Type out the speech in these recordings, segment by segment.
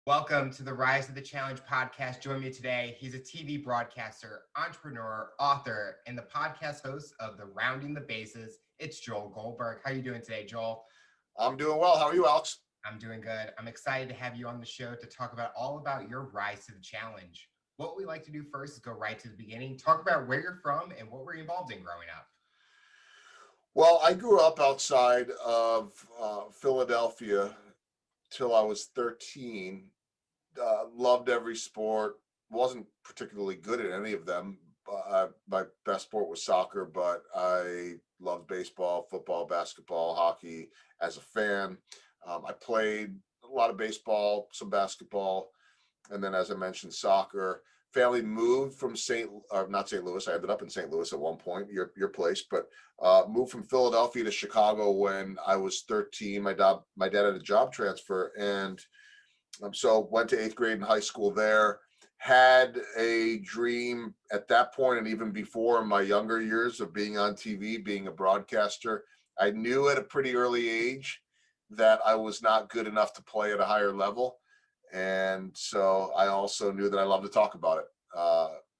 Welcome to the Rise of the Challenge podcast. Join me today. He's a TV broadcaster, entrepreneur, author, and the podcast host of the Rounding the Bases. It's Joel Goldberg. How are you doing today, Joel? I'm doing well. How are you, Alex? I'm doing good. I'm excited to have you on the show to talk about all about your rise to the challenge. What we like to do first is go right to the beginning, talk about where you're from and what were you involved in growing up. Well, I grew up outside of Philadelphia till I was 13. Loved every sport. Wasn't particularly good at any of them. My best sport was soccer, but I loved baseball, football, basketball, hockey as a fan. I played a lot of baseball, some basketball, and then, as I mentioned, soccer. Family moved from not St. Louis. I ended up in St. Louis at one point, your place, but moved from Philadelphia to Chicago when I was 13. My dad had a job transfer, and so went to eighth grade in high school there. Had a dream at that point, and even before in my younger years, of being on TV, being a broadcaster. I knew at a pretty early age that I was not good enough to play at a higher level. And so I also knew that I loved to talk about it,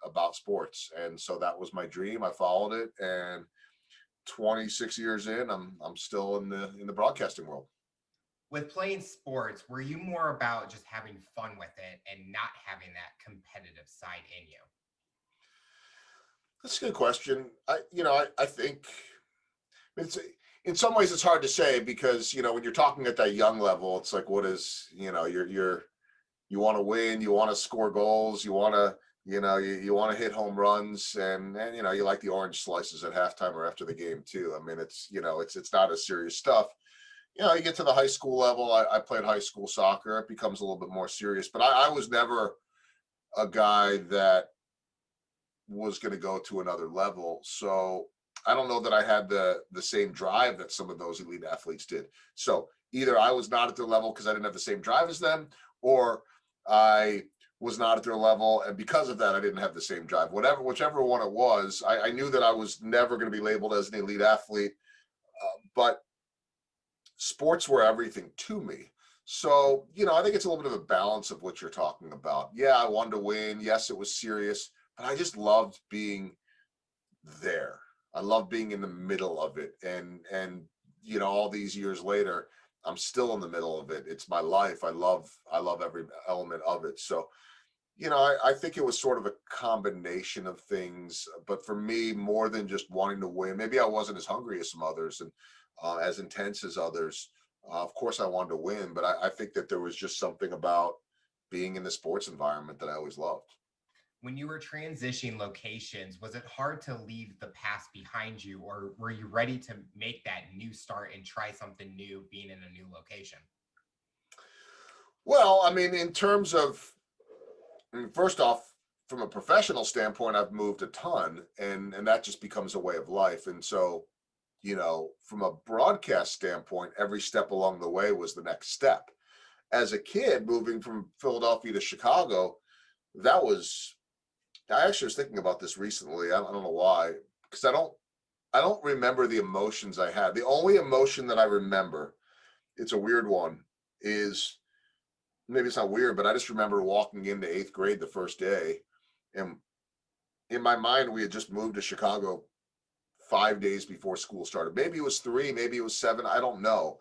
about sports. And so that was my dream. I followed it, and 26 years in, I'm still in the broadcasting world. With playing sports, were you more about just having fun with it and not having that competitive side in you? That's a good question. I think it's, in some ways it's hard to say, because when you're talking at that young level, it's like, what is, you want to win, you want to score goals, you want to, you want to hit home runs, and you like the orange slices at halftime or after the game too. I mean, it's not as serious stuff. You get to the high school level. I played high school soccer. It becomes a little bit more serious, but I was never a guy that was going to go to another level. So I don't know that I had the same drive that some of those elite athletes did. So either I was not at their level because I didn't have the same drive as them, or I was not at their level, and because of that, I didn't have the same drive. Whichever one it was, I knew that I was never going to be labeled as an elite athlete, but sports were everything to me. So, I think it's a little bit of a balance of what you're talking about. Yeah, I wanted to win. Yes, it was serious, but I just loved being there. I love being in the middle of it. And all these years later, I'm still in the middle of it. It's my life. I love every element of it. So, I think it was sort of a combination of things, but for me, more than just wanting to win. Maybe I wasn't as hungry as some others, and as intense as others. Of course, I wanted to win, but I think that there was just something about being in the sports environment that I always loved. When you were transitioning locations, was it hard to leave the past behind you, or were you ready to make that new start and try something new being in a new location? Well, I mean, in terms of, first off, from a professional standpoint, I've moved a ton, and that just becomes a way of life. And so, from a broadcast standpoint, every step along the way was the next step. As a kid, moving from Philadelphia to Chicago, that was, I actually was thinking about this recently. I don't know why, because I don't remember the emotions I had. The only emotion that I remember, it's a weird one, is, maybe it's not weird, but I just remember walking into eighth grade the first day, and in my mind, we had just moved to Chicago 5 days before school started. Maybe it was three, maybe it was seven, I don't know.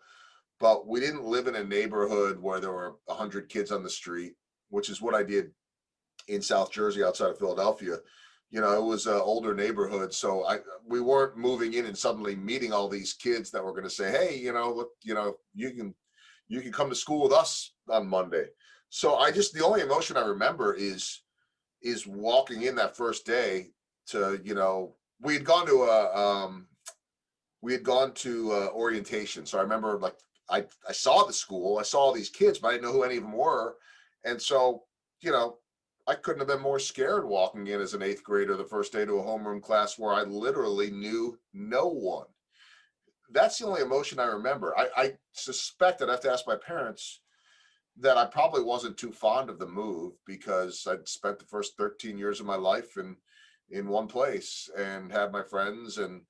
But we didn't live in a neighborhood where there were 100 kids on the street, which is what I did in South Jersey outside of Philadelphia. It was an older neighborhood, so we weren't moving in and suddenly meeting all these kids that were going to say, hey, look, you can come to school with us on Monday. So the only emotion I remember is walking in that first day to, we had gone to orientation. So I remember, like, I saw the school, I saw all these kids, but I didn't know who any of them were. And so, I couldn't have been more scared walking in as an eighth grader the first day to a homeroom class where I literally knew no one. That's the only emotion I remember. I suspect I'd have to ask my parents that I probably wasn't too fond of the move, because I'd spent the first 13 years of my life in one place and had my friends, and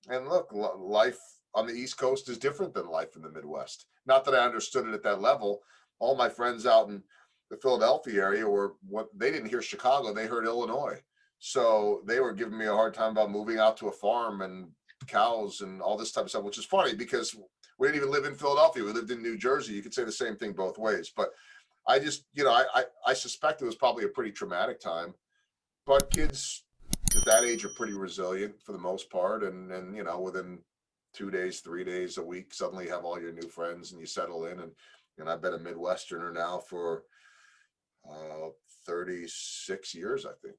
look, life on the East Coast is different than life in the Midwest. Not that I understood it at that level. All my friends out in the Philadelphia area, where what they didn't hear Chicago, they heard Illinois. So they were giving me a hard time about moving out to a farm and cows and all this type of stuff, which is funny because we didn't even live in Philadelphia. We lived in New Jersey. You could say the same thing both ways. But I just, I suspect it was probably a pretty traumatic time. But kids at that age are pretty resilient for the most part. And within 2 days, 3 days, a week, suddenly you have all your new friends and you settle in. And I've been a Midwesterner now for 36 years, I think.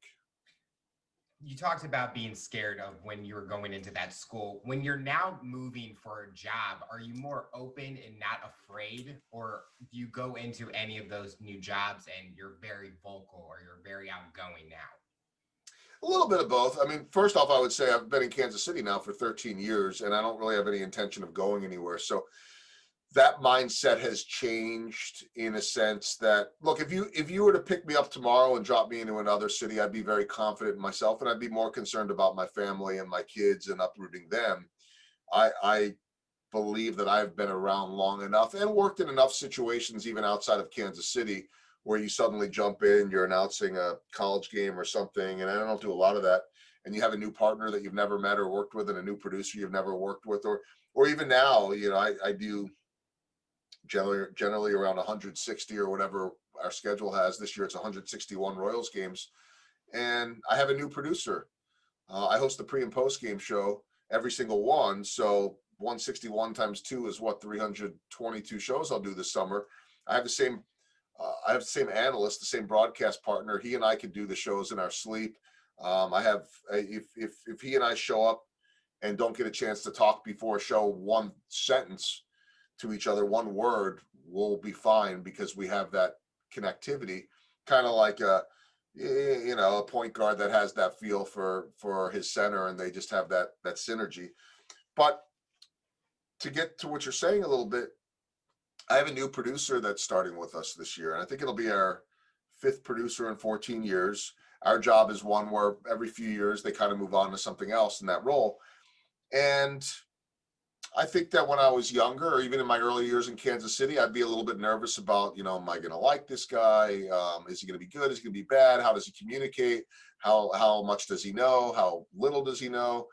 You talked about being scared of when you were going into that school. When you're now moving for a job, are you more open and not afraid? Or do you go into any of those new jobs and you're very vocal or you're very outgoing now? A little bit of both. I mean, first off, I would say I've been in Kansas City now for 13 years, and I don't really have any intention of going anywhere. So that mindset has changed in a sense that, look, if you were to pick me up tomorrow and drop me into another city, I'd be very confident in myself, and I'd be more concerned about my family and my kids and uprooting them. I believe that I've been around long enough and worked in enough situations, even outside of Kansas City, where you suddenly jump in, you're announcing a college game or something, and I don't do a lot of that, and you have a new partner that you've never met or worked with and a new producer you've never worked with, or even now, I do generally around 160 or whatever our schedule has. This year it's 161 Royals games, and I have a new producer. I host the pre and post game show every single one, so 161 times 2 is what, 322 shows I'll do this summer. I have the same analyst, the same broadcast partner. He and I could do the shows in our sleep. I have, if he and I show up and don't get a chance to talk before a show, one sentence to each other, one word, will be fine because we have that connectivity, kind of like a point guard that has that feel for his center, and they just have that synergy. But to get to what you're saying a little bit, I have a new producer that's starting with us this year, and I think it'll be our 5th producer in 14 years. Our job is one where every few years they kind of move on to something else in that role. And I think that when I was younger, or even in my early years in Kansas City, I'd be a little bit nervous about, am I going to like this guy? Is he going to be good? Is he going to be bad? How does he communicate? How much does he know? How little does he know?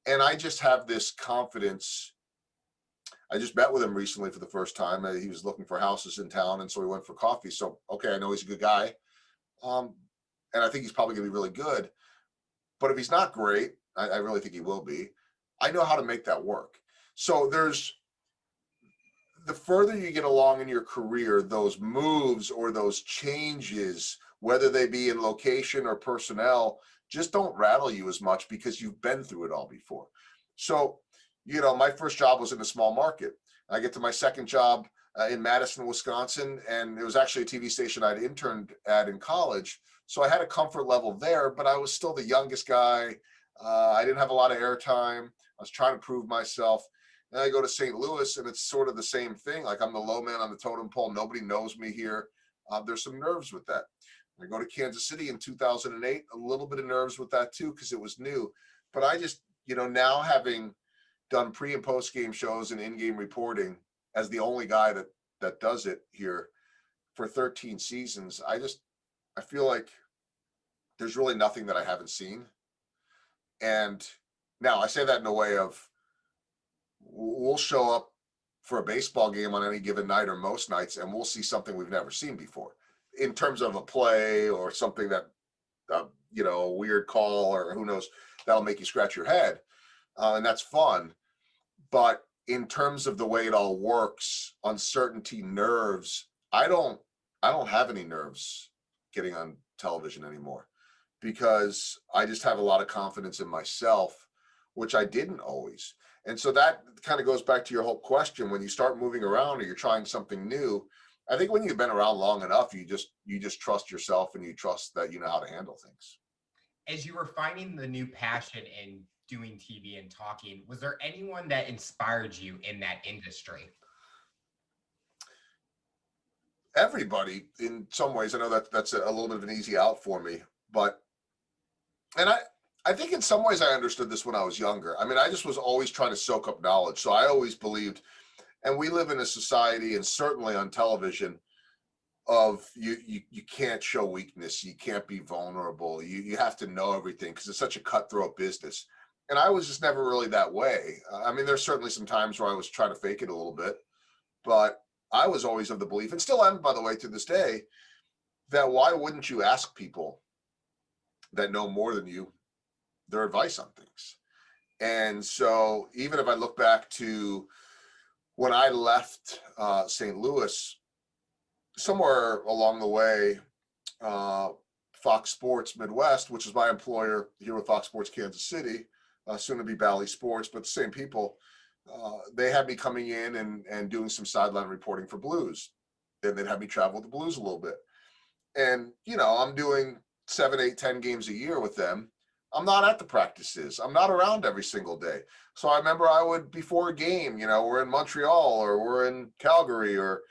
And I just have this confidence. I just met with him recently for the first time. He was looking for houses in town, and so we went for coffee. So, okay, I know he's a good guy. And I think he's probably going to be really good. But if he's not great, I really think he will be. I know how to make that work. So the further you get along in your career, those moves or those changes, whether they be in location or personnel, just don't rattle you as much because you've been through it all before. So, my first job was in a small market. I get to my second job in Madison, Wisconsin, and it was actually a TV station I'd interned at in college. So I had a comfort level there, but I was still the youngest guy. I didn't have a lot of airtime. I was trying to prove myself. And I go to St. Louis, and it's sort of the same thing. Like, I'm the low man on the totem pole. Nobody knows me here. There's some nerves with that. I go to Kansas City in 2008, a little bit of nerves with that too, because it was new. But I just, now having done pre and post game shows and in-game reporting as the only guy that does it here for 13 seasons, I feel like there's really nothing that I haven't seen. And now I say that in a way of, we'll show up for a baseball game on any given night or most nights, and we'll see something we've never seen before in terms of a play or something that, a weird call or who knows, that'll make you scratch your head. And that's fun. But in terms of the way it all works, uncertainty, nerves, I don't have any nerves getting on television anymore, because I just have a lot of confidence in myself, which I didn't always. And so that kind of goes back to your whole question. When you start moving around or you're trying something new, I think when you've been around long enough, you just trust yourself, and you trust that you know how to handle things. As you were finding the new passion in doing TV and talking, was there anyone that inspired you in that industry? Everybody, in some ways. I know that's a little bit of an easy out for me, but, and I think in some ways I understood this when I was younger. I mean, I just was always trying to soak up knowledge. So I always believed, and we live in a society, and certainly on television, of you can't show weakness, you can't be vulnerable, you have to know everything because it's such a cutthroat business. And I was just never really that way. I mean, there's certainly some times where I was trying to fake it a little bit, but I was always of the belief, and still am, by the way, to this day, that why wouldn't you ask people that know more than you their advice on things? And so even if I look back to when I left St. Louis, somewhere along the way, Fox Sports Midwest, which is my employer here with Fox Sports Kansas City, soon to be Bally Sports, but the same people, they had me coming in and doing some sideline reporting for Blues. And they'd have me travel with the Blues a little bit. And, you know, I'm doing 7, 8, 10 games a year with them. I'm not at the practices. I'm not around every single day. So I remember I would, before a game, you know, we're in Montreal or we're in Calgary or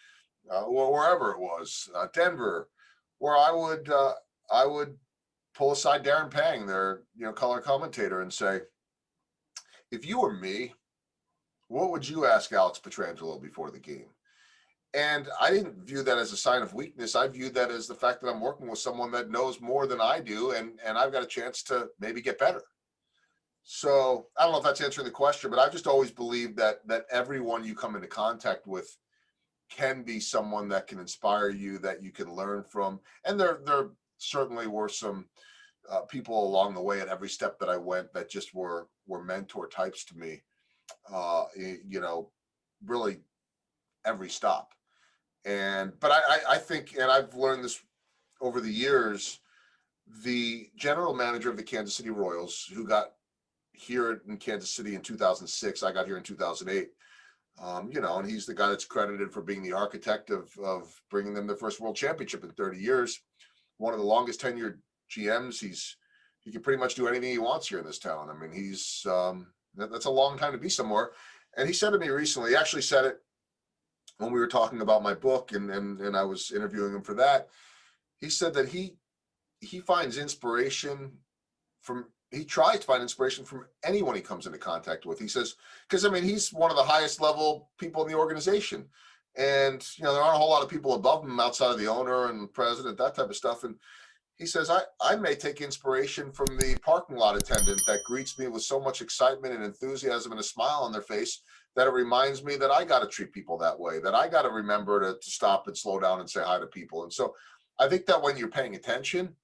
wherever it was, Denver, where I would pull aside Darren Pang, their, you know, color commentator, and say, if you were me, what would you ask Alex Pietrangelo before the game? And I didn't view that as a sign of weakness. I viewed that as the fact that I'm working with someone that knows more than I do, and I've got a chance to maybe get better. So I don't know if that's answering the question, but I've just always believed that everyone you come into contact with can be someone that can inspire you, that you can learn from. And there certainly were some people along the way at every step that I went that just were mentor types to me, you know, really every stop. But I think, and I've learned this over the years, the general manager of the Kansas City Royals, who got here in Kansas City in 2006, I got here in 2008, you know, and he's the guy that's credited for being the architect of bringing them their first world championship in 30 years. One of the longest tenured GMs. He can pretty much do anything he wants here in this town. I mean, that's a long time to be somewhere. And he said to me recently, he actually said it when we were talking about my book and I was interviewing him for that. He said that he finds inspiration he tries to find inspiration from anyone he comes into contact with. He says, because I mean, he's one of the highest level people in the organization. And, you know, there aren't a whole lot of people above him outside of the owner and president, that type of stuff. And he says, I may take inspiration from the parking lot attendant that greets me with so much excitement and enthusiasm and a smile on their face that it reminds me that I got to treat people that way, that I got to remember to stop and slow down and say hi to people. And so I think that when you're paying attention,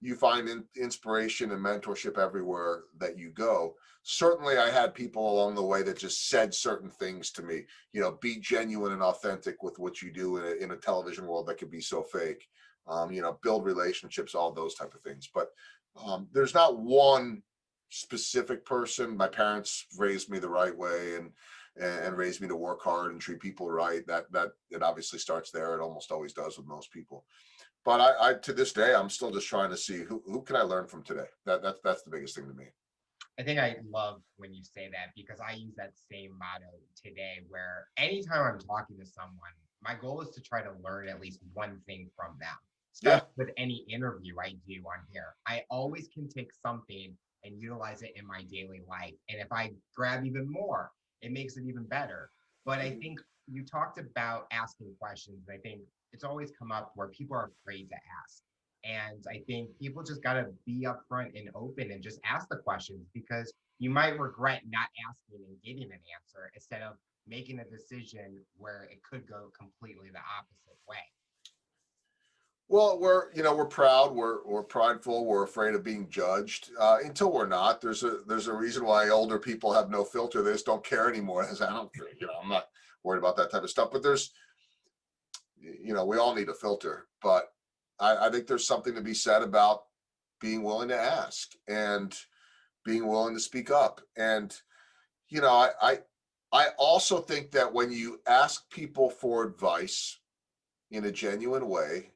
you find inspiration and mentorship everywhere that you go. Certainly, I had people along the way that just said certain things to me, you know, be genuine and authentic with what you do in a television world that can be so fake, you know, build relationships, all those type of things. But there's not one specific person. My parents raised me the right way and raised me to work hard and treat people right. That it obviously starts there. It almost always does with most people. But I to this day, I'm still just trying to see who can I learn from today. That's the biggest thing to me. I think I love when you say that because I use that same motto today where anytime I'm talking to someone, my goal is to try to learn at least one thing from them. Especially with any interview I do on here. I always can take something and utilize it in my daily life. And if I grab even more, it makes it even better. But I think you talked about asking questions. I think it's always come up where people are afraid to ask. And I think people just got to be upfront and open and just ask the questions because you might regret not asking and getting an answer instead of making a decision where it could go completely the opposite way. Well, we're proud, we're prideful, we're afraid of being judged until we're not. There's a reason why older people have no filter. They just don't care anymore. I don't, I'm not worried about that type of stuff. But there's, we all need a filter. But I think there's something to be said about being willing to ask and being willing to speak up. And I also think that when you ask people for advice in a genuine way,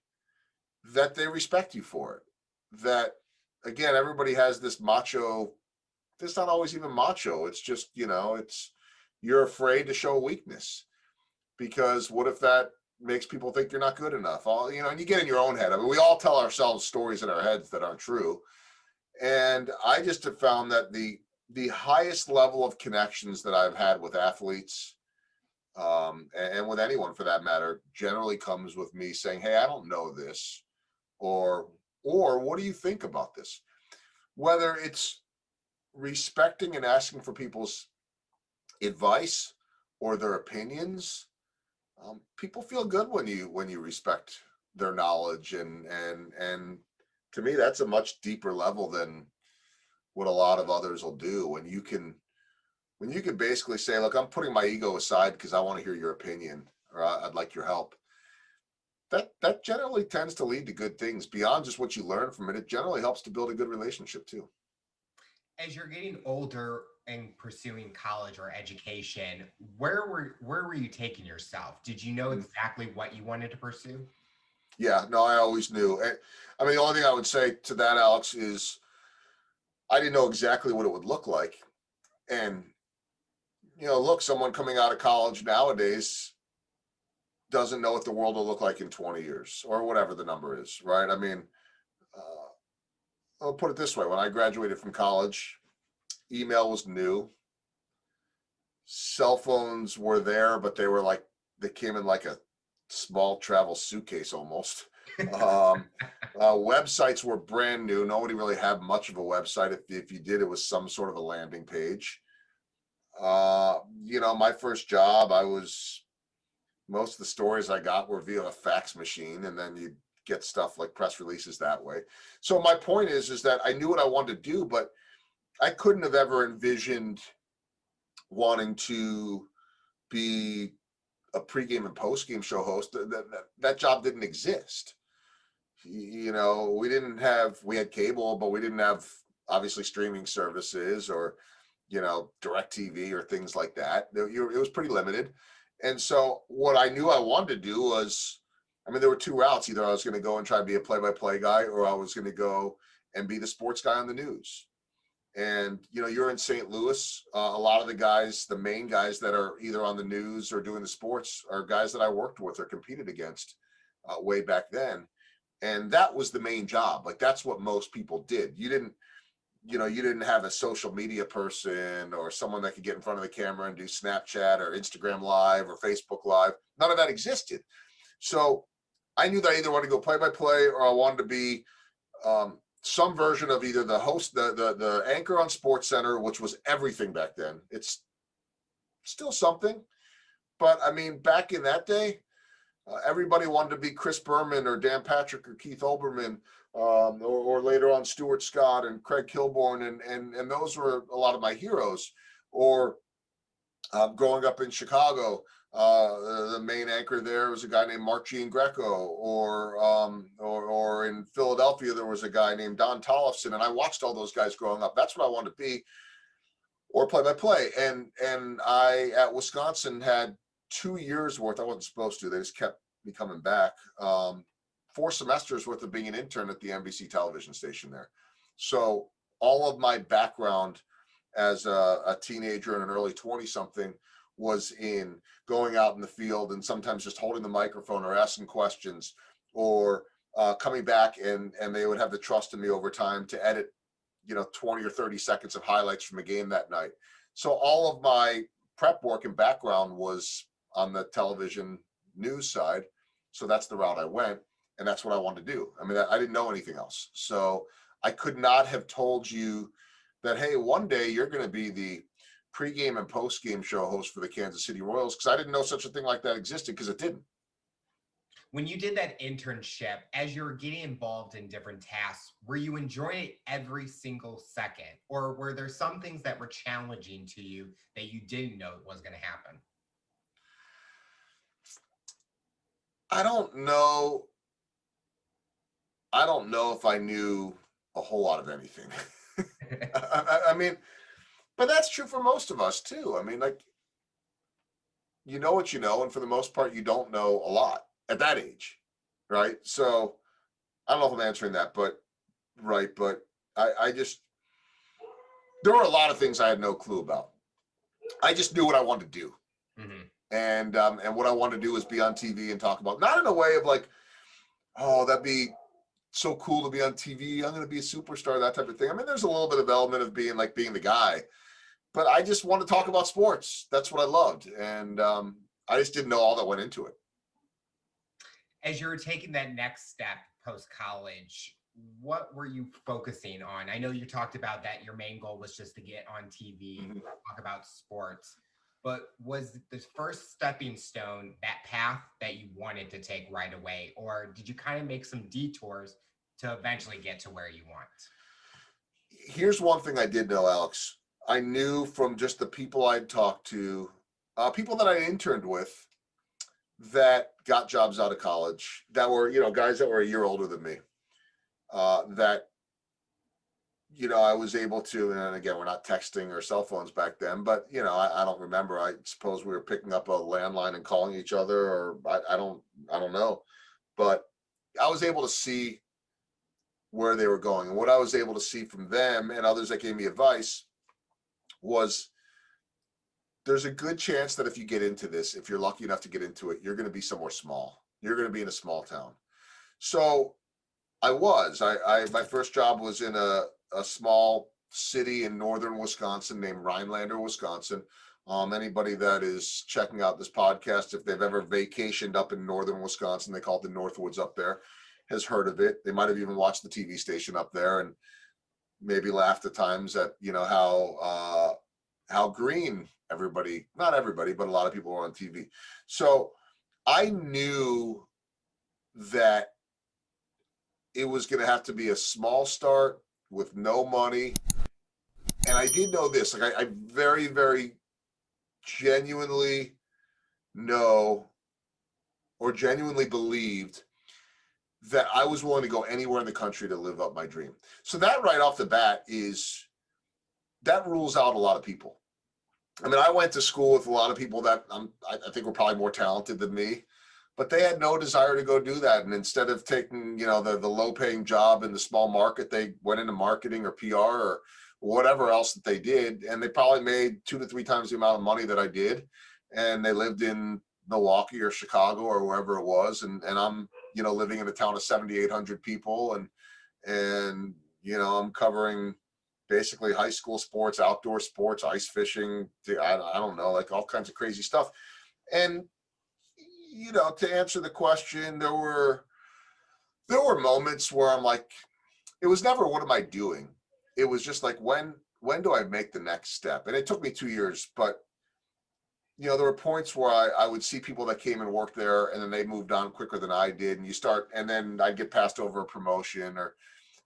that they respect you for it. That, again, everybody has this macho, it's not always even macho. It's just, you're afraid to show weakness because what if that makes people think you're not good enough? And you get in your own head. I mean, we all tell ourselves stories in our heads that aren't true. And I just have found that the highest level of connections that I've had with athletes and with anyone for that matter, generally comes with me saying, hey, I don't know this, or what do you think about this? Whether it's respecting and asking for people's advice or their opinions, people feel good when you respect their knowledge, and to me, that's a much deeper level than what a lot of others will do. When you can basically say, look, I'm putting my ego aside because I want to hear your opinion, or I'd like your help. That generally tends to lead to good things beyond just what you learn from it. It generally helps to build a good relationship too. As you're getting older and pursuing college or education, where were you taking yourself? Did you know exactly what you wanted to pursue? Yeah, no, I always knew. I mean, the only thing I would say to that, Alex, is I didn't know exactly what it would look like. And, look, someone coming out of college nowadays doesn't know what the world will look like in 20 years or whatever the number is, right? I mean, I'll put it this way. When I graduated from college, email was new. Cell phones were there, but they came in like a small travel suitcase almost. Websites were brand new. Nobody really had much of a website. If you did, it was some sort of a landing page. My first job, most of the stories I got were via a fax machine, and then you get stuff like press releases that way. So my point is that I knew what I wanted to do, but I couldn't have ever envisioned wanting to be a pregame and postgame show host. That job didn't exist. We had cable, but we didn't have obviously streaming services or, direct TV or things like that. It was pretty limited. And so what I knew I wanted to do was, there were two routes. Either I was going to go and try to be a play-by-play guy, or I was going to go and be the sports guy on the news. And, you're in St. Louis. A lot of the main guys that are either on the news or doing the sports are guys that I worked with or competed against way back then. And that was the main job. Like, that's what most people did. You didn't have a social media person or someone that could get in front of the camera and do Snapchat or Instagram Live or Facebook Live. None of that existed. So I knew that I either wanted to go play-by-play or I wanted to be some version of either the host, the anchor on SportsCenter, which was everything back then. It's still something, but back in that day, everybody wanted to be Chris Berman or Dan Patrick or Keith Olbermann, or later on Stuart Scott and Craig Kilborn, and those were a lot of my heroes. Or growing up in Chicago, the main anchor there was a guy named Mark Giangreco, or in Philadelphia there was a guy named Don Tollefson, and I watched all those guys growing up. That's what I wanted to be, or play-by-play. And I at Wisconsin had 2 years worth. I wasn't supposed to. They just kept me coming back. 4 semesters worth of being an intern at the NBC television station there. So all of my background as a teenager and an early 20-something was in going out in the field and sometimes just holding the microphone or asking questions, or coming back and they would have the trust in me over time to edit 20 or 30 seconds of highlights from a game that night. So all of my prep work and background was on the television news side. So that's the route I went, and that's what I wanted to do. I didn't know anything else. So I could not have told you that, hey, one day you're going to be the pregame and postgame show host for the Kansas City Royals, because I didn't know such a thing like that existed, because it didn't. When you did that internship, as you were getting involved in different tasks, were you enjoying it every single second? Or were there some things that were challenging to you that you didn't know was going to happen? I don't know if I knew a whole lot of anything. But that's true for most of us too. You know what you know, and for the most part, you don't know a lot at that age, right? So I don't know if I'm answering that, but I just, there were a lot of things I had no clue about. I just knew what I wanted to do. Mm-hmm. And what I wanted to do was be on TV and talk about, not in a way of like, oh, that'd be so cool to be on TV, I'm going to be a superstar, that type of thing. There's a little bit of element of being the guy, but I just want to talk about sports. That's what I loved. And I just didn't know all that went into it. As you were taking that next step post-college, what were you focusing on? I know you talked about that your main goal was just to get on TV, talk about sports, but was the first stepping stone that path that you wanted to take right away? Or did you kind of make some detours to eventually get to where you want? Here's one thing I did know, Alex. I knew from just the people I'd talked to, people that I interned with that got jobs out of college, that were, guys that were a year older than me, that, I was able to, and again, we're not texting or cell phones back then, but, I don't remember. I suppose we were picking up a landline and calling each other, or I don't know. But I was able to see where they were going. And what I was able to see from them and others that gave me advice was there's a good chance that if you get into this, if you're lucky enough to get into it, you're going to be somewhere small. You're going to be in a small town. So I my first job was in a small city in northern Wisconsin named Rhinelander, Wisconsin. Anybody that is checking out this podcast, if they've ever vacationed up in northern Wisconsin, they call it the Northwoods up there, has heard of it. They might have even watched the TV station up there and maybe laughed at times at, how green everybody, not everybody, but a lot of people were on TV. So I knew that it was going to have to be a small start with no money. And I did know this, like I very, very genuinely know or genuinely believed that I was willing to go anywhere in the country to live up my dream. So that right off the bat that rules out a lot of people. I mean, I went to school with a lot of people that I think were probably more talented than me, but they had no desire to go do that. And instead of taking, the low paying job in the small market, they went into marketing or PR or whatever else that they did. And they probably made 2 to 3 times the amount of money that I did. And they lived in Milwaukee or Chicago or wherever it was. And I'm, living in a town of 7,800 people. And, I'm covering basically high school sports, outdoor sports, ice fishing, I don't know, like all kinds of crazy stuff. And, to answer the question, there were moments where I'm like, it was never, what am I doing? It was just like, when do I make the next step? And it took me 2 years, but there were points where I would see people that came and worked there and then they moved on quicker than I did. And then I'd get passed over a promotion or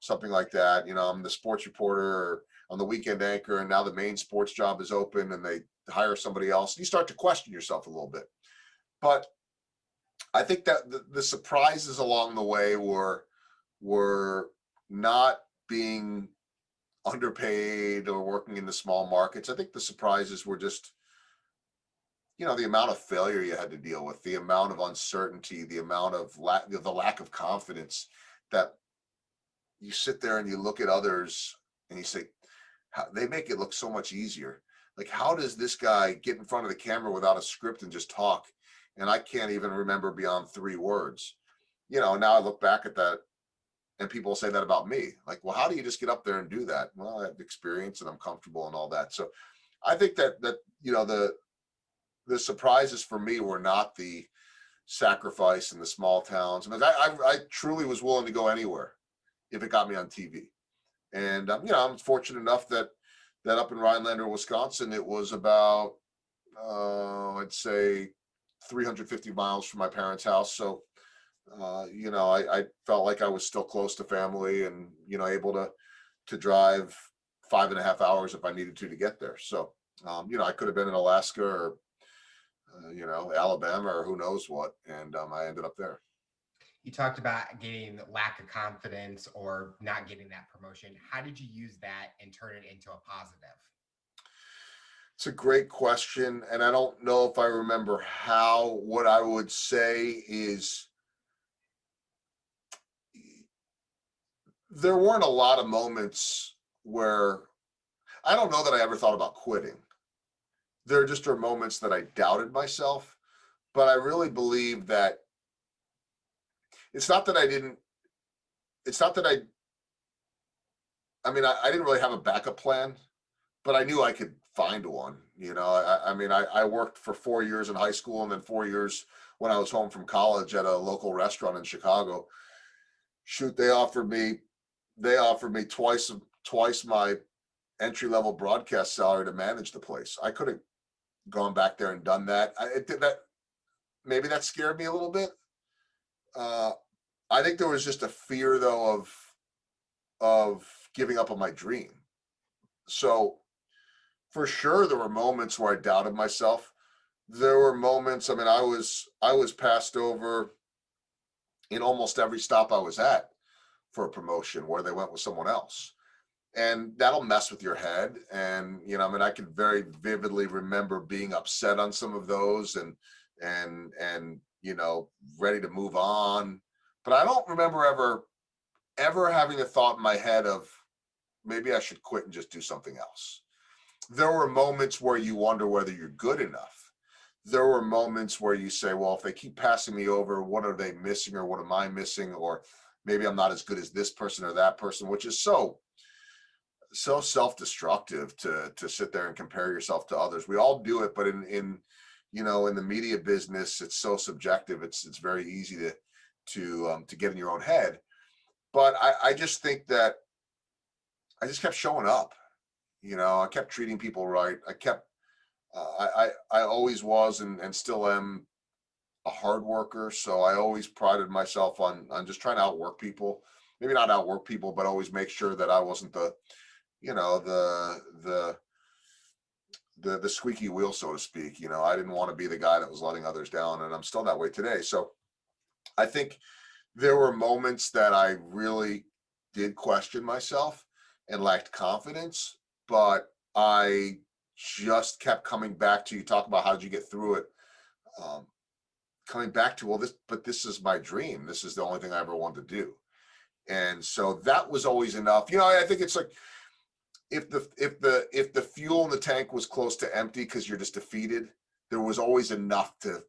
something like that. I'm the sports reporter or I'm the weekend anchor, and now the main sports job is open and they hire somebody else. You start to question yourself a little bit. But I think that the surprises along the way were not being underpaid or working in the small markets. I think the surprises were just, the amount of failure you had to deal with, the amount of uncertainty, the amount of the lack of confidence, that you sit there and you look at others and you say, they make it look so much easier. Like, how does this guy get in front of the camera without a script and just talk? And I can't even remember beyond 3 words. Now I look back at that and people say that about me. Like, well, how do you just get up there and do that? Well, I have experience and I'm comfortable and all that. So I think that the surprises for me were not the sacrifice in the small towns. I mean, I truly was willing to go anywhere if it got me on TV. And, I'm fortunate enough that up in Rhinelander, Wisconsin, it was about, I'd say 350 miles from my parents' house. So, I felt like I was still close to family and, able to drive 5.5 hours if I needed to get there. So, I could have been in Alaska or, Alabama or who knows what. And I ended up there. You talked about getting lack of confidence or not getting that promotion. How did you use that and turn it into a positive? It's a great question. And I don't know if I remember how. What I would say is there weren't a lot of moments where, I don't know that I ever thought about quitting. There just are moments that I doubted myself, but I really believe that it's not that I didn't really have a backup plan, but I knew I could find one. I mean, I worked for 4 years in high school and then 4 years when I was home from college at a local restaurant in Chicago. Shoot, they offered me twice my entry level broadcast salary to manage the place. I could have gone back there and done that. It did that. Maybe that scared me a little bit. Uh, I think there was just a fear though of giving up on my dream. So for sure there were moments where I doubted myself. There were moments, I mean, I was passed over in almost every stop I was at for a promotion where they went with someone else. And that'll mess with your head. And, I mean, I can very vividly remember being upset on some of those and, ready to move on. But I don't remember ever having a thought in my head of maybe I should quit and just do something else. There were moments where you wonder whether you're good enough. There were moments where you say, well, if they keep passing me over, what are they missing or what am I missing? Or maybe I'm not as good as this person or that person, which is so self-destructive to sit there and compare yourself to others. We all do it, but in the media business, it's so subjective. It's very easy to get in your own head. But I just think that I just kept showing up. I kept treating people right. I always was and still am a hard worker. So I always prided myself on just trying to outwork people. Maybe not outwork people, but always make sure that I wasn't the squeaky wheel, so to speak. I didn't want to be the guy that was letting others down, and I'm still that way today. So I think there were moments that I really did question myself and lacked confidence, but I just kept coming back to, you talk about how did you get through it, coming back to, well, this is my dream. This is the only thing I ever wanted to do. And so that was always enough. I think it's like, if the fuel in the tank was close to empty because you're just defeated, there was always enough to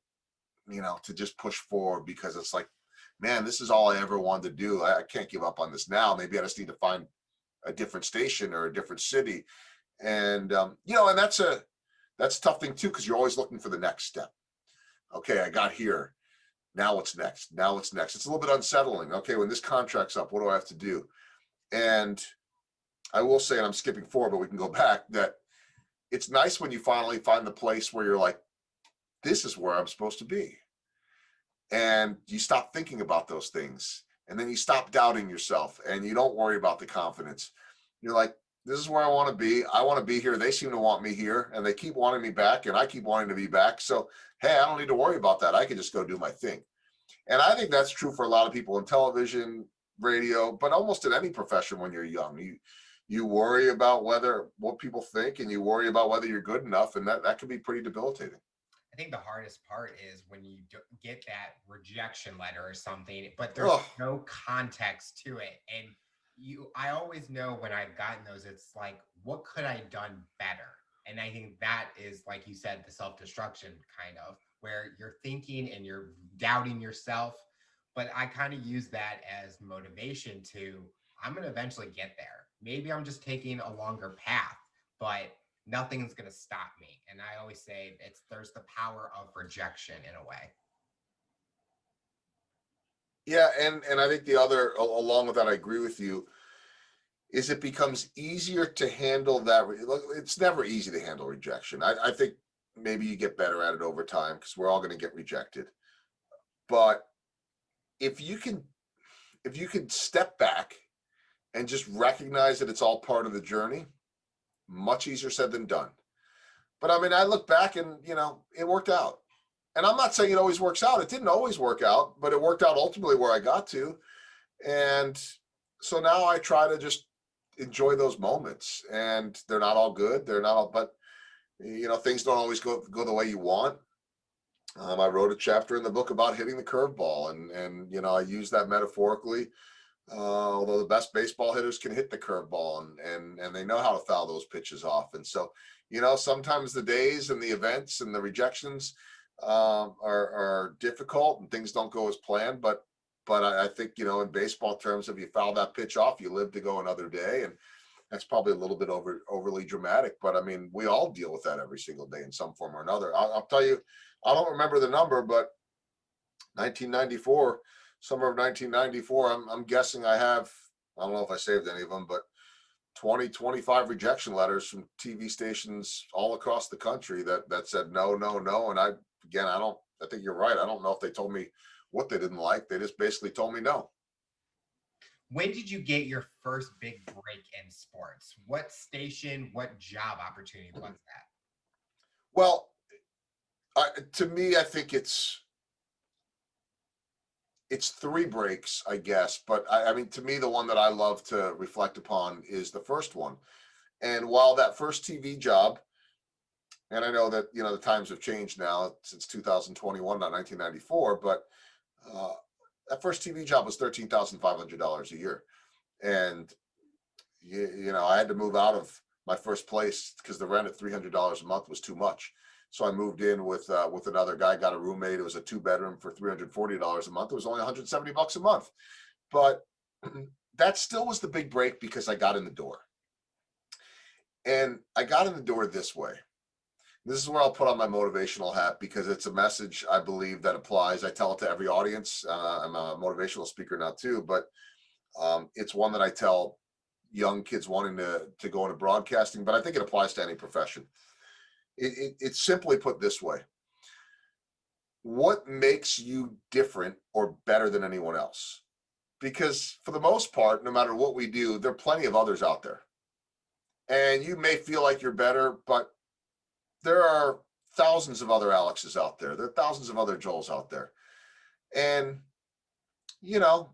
just push forward, because it's like, man, this is all I ever wanted to do. I can't give up on this now. Maybe I just need to find a different station or a different city. And and that's a tough thing too, because you're always looking for the next step. Okay, I got here. Now what's next? It's a little bit unsettling. Okay, when this contract's up, what do I have to do? And I will say, and I'm skipping forward, but we can go back, that it's nice when you finally find the place where you're like, this is where I'm supposed to be. And you stop thinking about those things. And then you stop doubting yourself and you don't worry about the confidence. You're like, this is where I want to be. I want to be here. They seem to want me here and they keep wanting me back and I keep wanting to be back. So, hey, I don't need to worry about that. I can just go do my thing. And I think that's true for a lot of people in television, radio, but almost in any profession when you're young. You worry about what people think, and you worry about whether you're good enough, and that can be pretty debilitating. I think the hardest part is when you get that rejection letter or something, but there's no context to it. And I always know when I've gotten those, it's like, what could I have done better? And I think that is, like you said, the self-destruction kind of, where you're thinking and you're doubting yourself. But I kind of use that as motivation to, I'm going to eventually get there. Maybe I'm just taking a longer path, but nothing's going to stop me. And I always say there's the power of rejection in a way. Yeah. And I think the other, along with that, I agree with you, is it becomes easier to handle that. It's never easy to handle rejection. I think maybe you get better at it over time because we're all going to get rejected. But if you can step back and just recognize that it's all part of the journey, much easier said than done. But I mean, I look back and, it worked out. And I'm not saying it always works out. It didn't always work out, but it worked out ultimately where I got to. And so now I try to just enjoy those moments. And they're not all good. They're not all, but, things don't always go the way you want. I wrote a chapter in the book about hitting the curveball. And I use that metaphorically. Although the best baseball hitters can hit the curveball and they know how to foul those pitches off. And so, sometimes the days and the events and the rejections are difficult and things don't go as planned. But I think, in baseball terms, if you foul that pitch off, you live to go another day. And That's probably a little bit overly dramatic, but I mean, we all deal with that every single day in some form or another. I'll tell you, I don't remember the number, but 1994, summer of 1994, I'm guessing I have, I don't know if I saved any of them, but 20, 25 rejection letters from TV stations all across the country that said no, no, no. And I think you're right. I don't know if they told me what they didn't like. They just basically told me no. When did you get your first big break in sports? What station, what job opportunity was that? Well, to me, I think it's three breaks, I guess. But I mean, to me, the one that I love to reflect upon is the first one. And while that first TV job, and I know that, you know, the times have changed now since 2021, not 1994, but that first TV job was $13,500 a year. And, you know, I had to move out of my first place because the rent at $300 a month was too much. So I moved in with another guy, got a roommate. It was a 2-bedroom for $340 a month. It was only $170 a month. But that still was the big break because I got in the door. And I got in the door this way. This is where I'll put on my motivational hat because it's a message I believe that applies. I tell it to every audience. I'm a motivational speaker now too, but it's one that I tell young kids wanting to go into broadcasting, but I think it applies to any profession. It's simply put this way. What makes you different or better than anyone else? Because for the most part, no matter what we do, there are plenty of others out there. And you may feel like you're better, but there are thousands of other Alexes out there. There are thousands of other Joels out there. And, you know,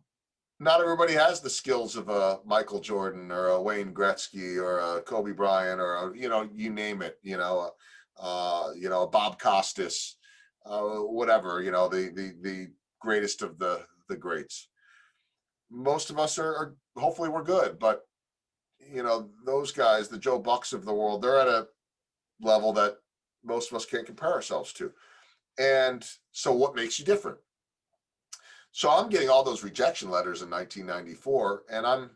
not everybody has the skills of a Michael Jordan or a Wayne Gretzky or a Kobe Bryant or a, you know, you name it, Bob Costas, whatever, you know, the greatest of the greats. Most of us are hopefully we're good, but you know, those guys, the Joe Bucks of the world, they're at a level that most of us can't compare ourselves to. And so what makes you different? So I'm getting all those rejection letters in 1994 and I'm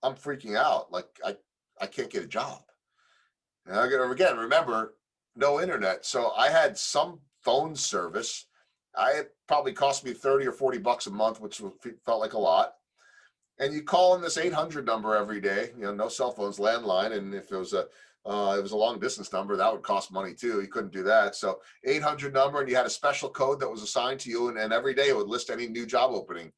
freaking out. Like I can't get a job. And again, remember, no internet. So I had some phone service. It probably cost me 30 or 40 bucks a month, which felt like a lot. And you call in this 800 number every day, you know, no cell phones, landline. And if it was a long distance number, that would cost money too. You couldn't do that. So 800 number, and you had a special code that was assigned to you. And every day it would list any new job opening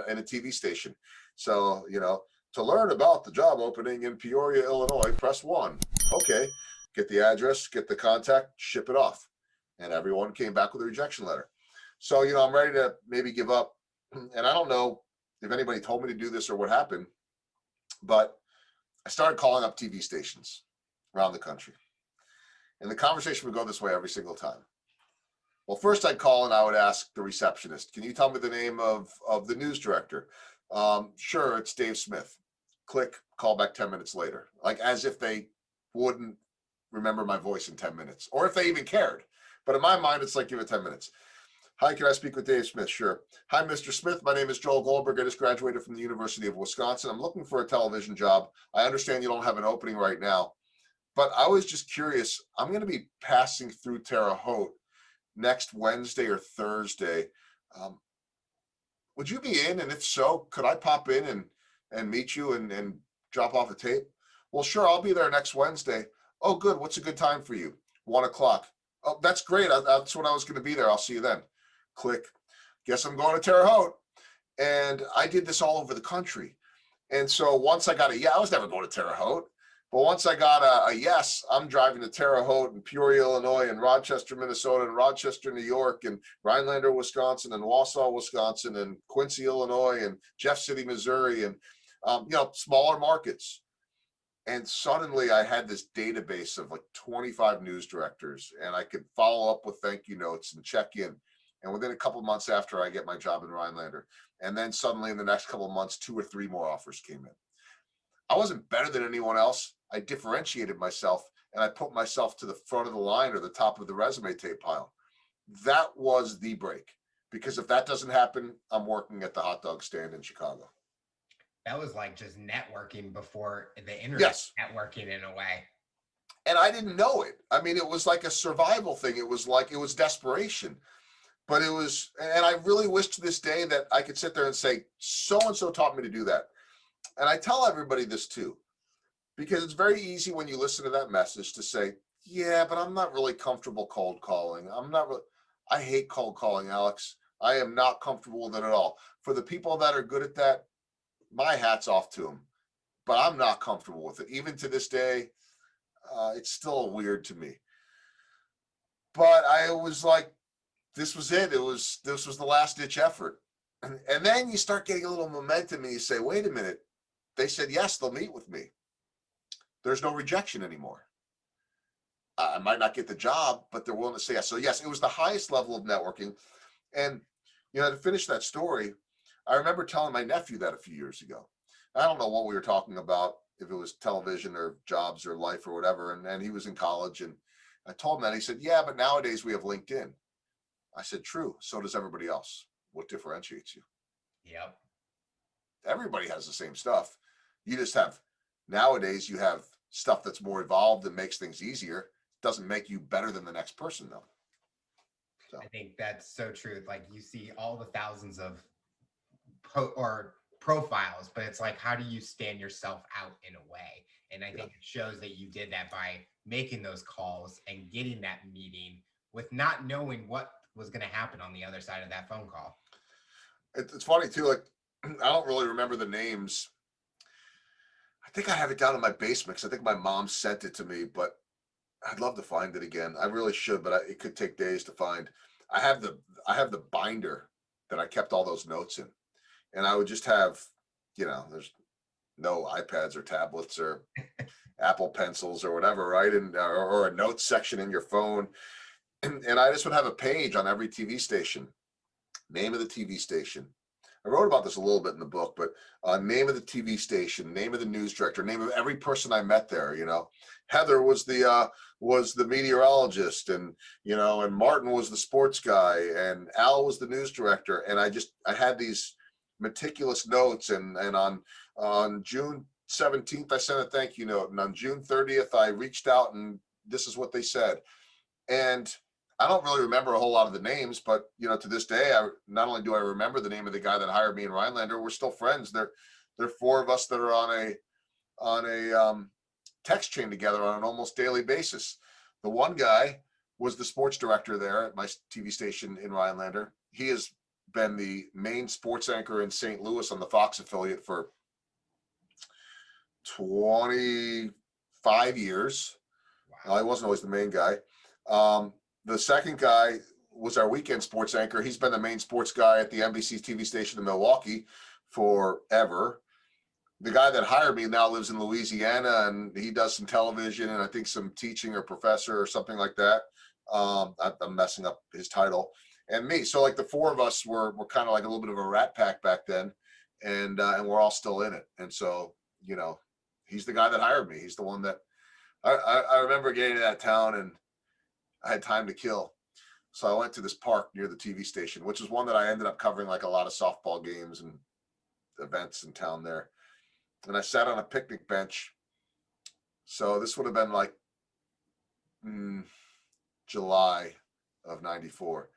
in a TV station. So, you know, to learn about the job opening in Peoria, Illinois, press 1. Okay, get the address, get the contact, ship it off. And everyone came back with a rejection letter. So, you know, I'm ready to maybe give up. And I don't know if anybody told me to do this or what happened, but I started calling up TV stations around the country. And the conversation would go this way every single time. Well, first I'd call and I would ask the receptionist, can you tell me the name of the news director? Sure, it's Dave Smith. Click, call back 10 minutes later. Like as if they wouldn't remember my voice in 10 minutes, or if they even cared. But in my mind, it's like, give it 10 minutes. Hi, can I speak with Dave Smith? Sure. Hi, Mr. Smith. My name is Joel Goldberg. I just graduated from the University of Wisconsin. I'm looking for a television job. I understand you don't have an opening right now, but I was just curious. I'm going to be passing through Terre Haute next Wednesday or Thursday. Would you be in? And if so, could I pop in and meet you and drop off a tape? Well, sure. I'll be there next Wednesday. Oh, good. What's a good time for you? 1 o'clock. Oh, that's great. That's when I was going to be there. I'll see you then. Click. Guess I'm going to Terre Haute. And I did this all over the country. And so once I got I was never going to Terre Haute, but once I got a yes, I'm driving to Terre Haute and Peoria, Illinois, and Rochester, Minnesota, and Rochester, New York, and Rhinelander, Wisconsin, and Wausau, Wisconsin, and Quincy, Illinois, and Jeff City, Missouri, and smaller markets. And suddenly I had this database of like 25 news directors, and I could follow up with thank you notes and check in. And within a couple of months after, I get my job in Rhinelander. And then suddenly in the next couple of months, 2 or 3 more offers came in. I wasn't better than anyone else. I differentiated myself and I put myself to the front of the line or the top of the resume tape pile. That was the break, because if that doesn't happen, I'm working at the hot dog stand in Chicago. That was like just networking before the internet, Yes. networking in a way. And I didn't know it. I mean, it was like a survival thing. It was like, it was desperation. But it was, and I really wish to this day that I could sit there and say, so-and-so taught me to do that. And I tell everybody this too, because it's very easy when you listen to that message to say, yeah, but I'm not really comfortable cold calling. I hate cold calling, Alex. I am not comfortable with it at all. For the people that are good at that, my hat's off to them. But I'm not comfortable with it. Even to this day, it's still weird to me. But I was like, this was it. This was the last ditch effort. And then you start getting a little momentum and you say, wait a minute. They said, yes, they'll meet with me. There's no rejection anymore. I might not get the job, but they're willing to say yes. So yes, it was the highest level of networking. And, to finish that story, I remember telling my nephew that a few years ago. I don't know what we were talking about, if it was television or jobs or life or whatever. And he was in college, and I told him that. He said, yeah, but nowadays we have LinkedIn. I said, true. So does everybody else. What differentiates you? Yep. Everybody has the same stuff. You just have, nowadays you have stuff that's more evolved and makes things easier. Doesn't make you better than the next person though. So I think that's so true. Like you see all the thousands of profiles, but it's like, how do you stand yourself out in a way? And I think it shows that you did that by making those calls and getting that meeting with not knowing what was going to happen on the other side of that phone call. It's funny too. Like, I don't really remember the names. I think I have it down in my basement because I think my mom sent it to me, but I'd love to find it again. I really should, but it could take days to find. I have the binder that I kept all those notes in, and I would just have, there's no iPads or tablets or Apple pencils or whatever, right? And or a notes section in your phone, and I just would have a page on every TV station, name of the TV station. I wrote about this a little bit in the book, but name of the TV station, name of the news director, name of every person I met there. Heather was the meteorologist, and and Martin was the sports guy, and Al was the news director. And I had these meticulous notes, and on June 17th I sent a thank you note, and on June 30th I reached out, and this is what they said. And I don't really remember a whole lot of the names, but to this day, not only do I remember the name of the guy that hired me in Rhinelander, we're still friends. There are four of us that are on a text chain together on an almost daily basis. The one guy was the sports director there at my TV station in Rhinelander. He has been the main sports anchor in St. Louis on the Fox affiliate for 25 years. Wow. He wasn't always the main guy. The second guy was our weekend sports anchor. He's been the main sports guy at the NBC TV station in Milwaukee forever. The guy that hired me now lives in Louisiana, and he does some television and I think some teaching or professor or something like that. I'm messing up his title. And me. So like the four of us were kind of like a little bit of a rat pack back then, and we're all still in it. And so, he's the guy that hired me. He's the one that I remember getting to that town, and I had time to kill. So I went to this park near the TV station, which is one that I ended up covering like a lot of softball games and events in town there. And I sat on a picnic bench. So this would have been like July of '94,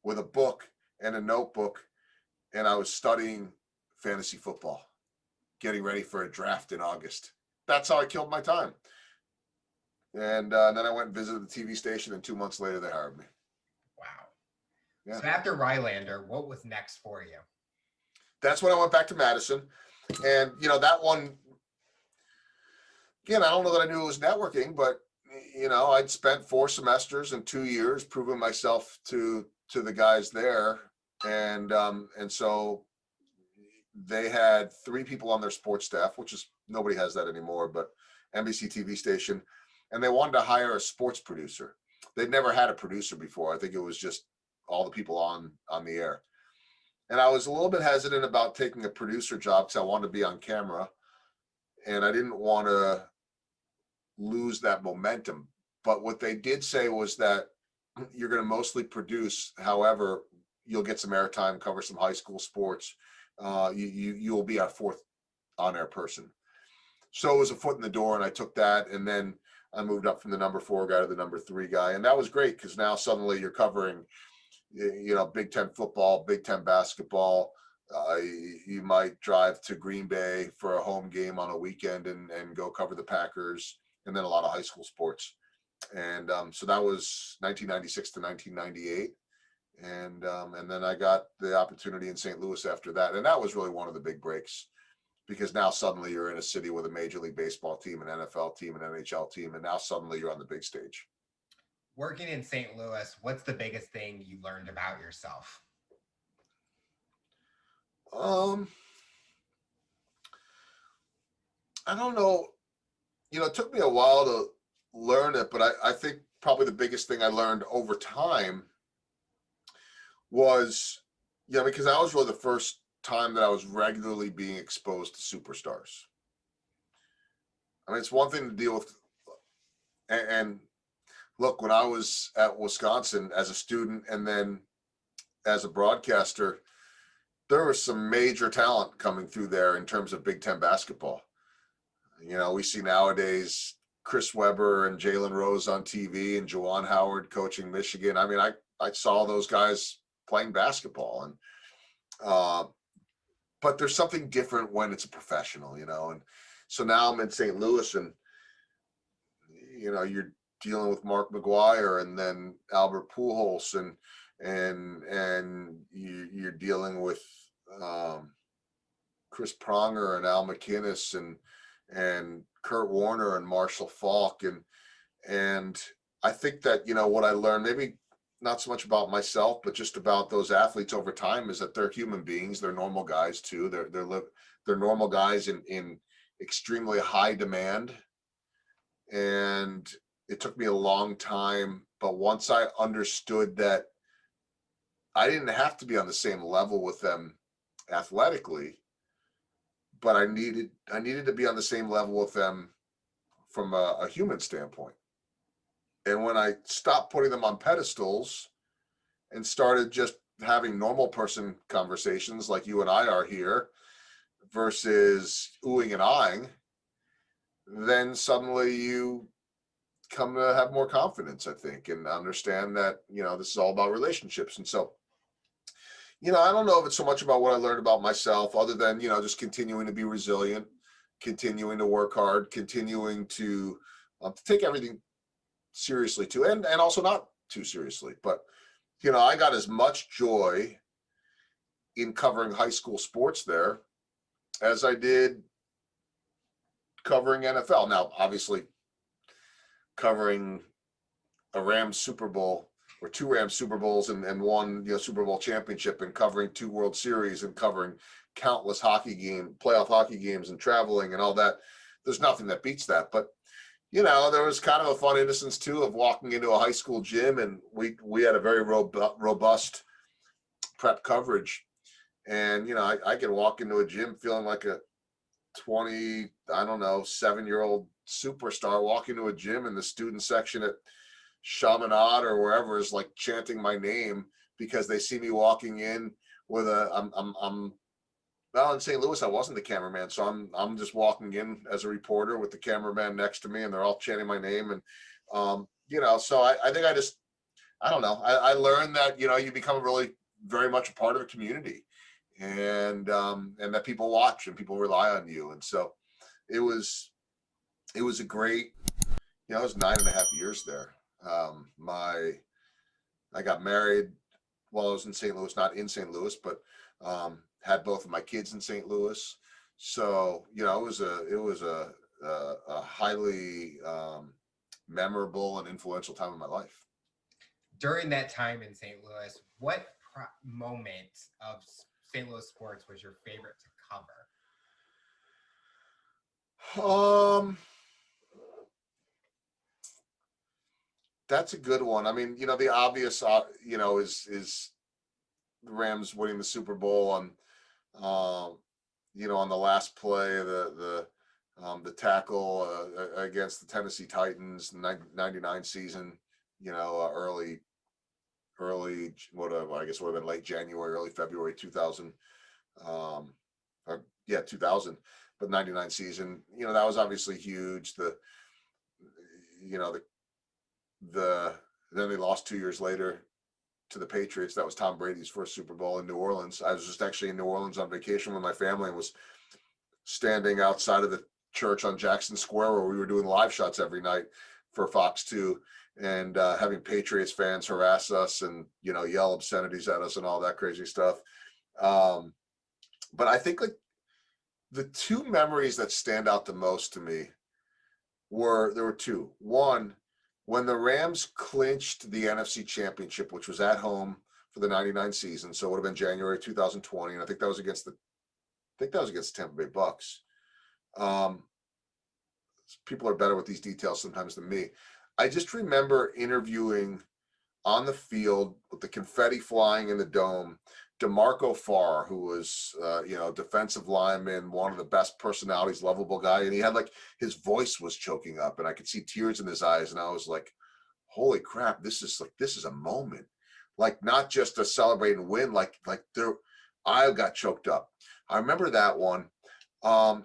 with a book and a notebook. And I was studying fantasy football, getting ready for a draft in August. That's how I killed my time. And then I went and visited the TV station, and 2 months later they hired me. Wow. Yeah. So after Rhinelander, what was next for you? That's when I went back to Madison. And, that one, again, I don't know that I knew it was networking, but, I'd spent 4 semesters and 2 years proving myself to the guys there. And so they had 3 people on their sports staff, which is, nobody has that anymore, but NBC TV station. And they wanted to hire a sports producer. They'd never had a producer before. I think it was just all the people on the air. And I was a little bit hesitant about taking a producer job because I wanted to be on camera. And I didn't want to lose that momentum. But what they did say was that you're going to mostly produce. However, you'll get some airtime, cover some high school sports. You'll be a on-air person. So it was a foot in the door, and I took that, and then I moved up from the number 4 guy to the number 3 guy, and that was great because now suddenly you're covering, Big Ten football, Big Ten basketball. You might drive to Green Bay for a home game on a weekend and go cover the Packers, and then a lot of high school sports. And so that was 1996 to 1998. And then I got the opportunity in St. Louis after that. And that was really one of the big breaks, because now suddenly you're in a city with a Major League Baseball team, an NFL team, an NHL team, and now suddenly you're on the big stage. Working in St. Louis, what's the biggest thing you learned about yourself? I don't know. It took me a while to learn it, but I think probably the biggest thing I learned over time was, because that was really the first time that I was regularly being exposed to superstars. I mean, it's one thing to deal with, and look, when I was at Wisconsin as a student and then as a broadcaster, there was some major talent coming through there in terms of Big Ten basketball. We see nowadays Chris Webber and Jalen Rose on TV and Juwan Howard coaching Michigan. I mean, I saw those guys playing basketball, and but there's something different when it's a professional, and so now I'm in St. Louis, and you're dealing with Mark McGuire and then Albert Pujols, and you're dealing with Chris Pronger and Al McInnes and Kurt Warner and Marshall Faulk, and I think that what I learned, maybe not so much about myself, but just about those athletes over time, is that they're human beings. They're normal guys too. They're normal guys in extremely high demand. And it took me a long time, but once I understood that I didn't have to be on the same level with them athletically, but I needed to be on the same level with them from a human standpoint. And when I stopped putting them on pedestals and started just having normal person conversations like you and I are here versus oohing and eyeing, then suddenly you come to have more confidence, I think, and understand that, this is all about relationships. And so, I don't know if it's so much about what I learned about myself, other than, just continuing to be resilient, continuing to work hard, continuing to take everything seriously too, and also not too seriously. But, I got as much joy in covering high school sports there as I did covering NFL. Now, obviously, covering a Rams Super Bowl or 2 Rams Super Bowls and one Super Bowl championship, and covering 2 World Series and covering countless playoff hockey games and traveling and all that, there's nothing that beats that. But there was kind of a fun innocence too of walking into a high school gym, and we had a very robust prep coverage, and I could walk into a gym feeling like a 7-year-old superstar walking to a gym, in the student section at Chaminade or wherever is like chanting my name because they see me walking in with well, in St. Louis I wasn't the cameraman, so I'm just walking in as a reporter with the cameraman next to me, and they're all chanting my name. And so I think I don't know, I learned that you become really very much a part of a community, and that people watch and people rely on you. And so it was a great, it was 9.5 years there. I got married while I was in St. Louis, not in St. Louis, but had both of my kids in St. Louis. So, it was a highly memorable and influential time in my life. During that time in St. Louis, what moment of St. Louis sports was your favorite to cover? That's a good one. I mean, the obvious, is the Rams winning the Super Bowl on on the last play, the tackle against the Tennessee Titans, 99 season, early, I guess would have been late January, early February 2000. 2000. but 99 season, you know, that was obviously huge. You know, then they lost 2 years later to the Patriots. That was Tom Brady's first Super Bowl in New Orleans. I was just actually in New Orleans on vacation with my family and was standing outside of the church on Jackson Square where we were doing live shots every night for Fox 2 and having Patriots fans harass us and, you know, yell obscenities at us and all that crazy stuff. But I think like the two memories that stand out the most to me there were two. One, when the Rams clinched the NFC Championship, which was at home for the 99 season, so it would have been January 2020, and I think that was against the Tampa Bay Bucks. People are better with these details sometimes than me. I just remember interviewing on the field with the confetti flying in the dome, DeMarco Farr, who was, you know, defensive lineman, one of the best personalities, lovable guy. And he had like, his voice was choking up and I could see tears in his eyes. And I was like, holy crap, this is a moment. Like not just a celebrate and win, I got choked up. I remember that one. And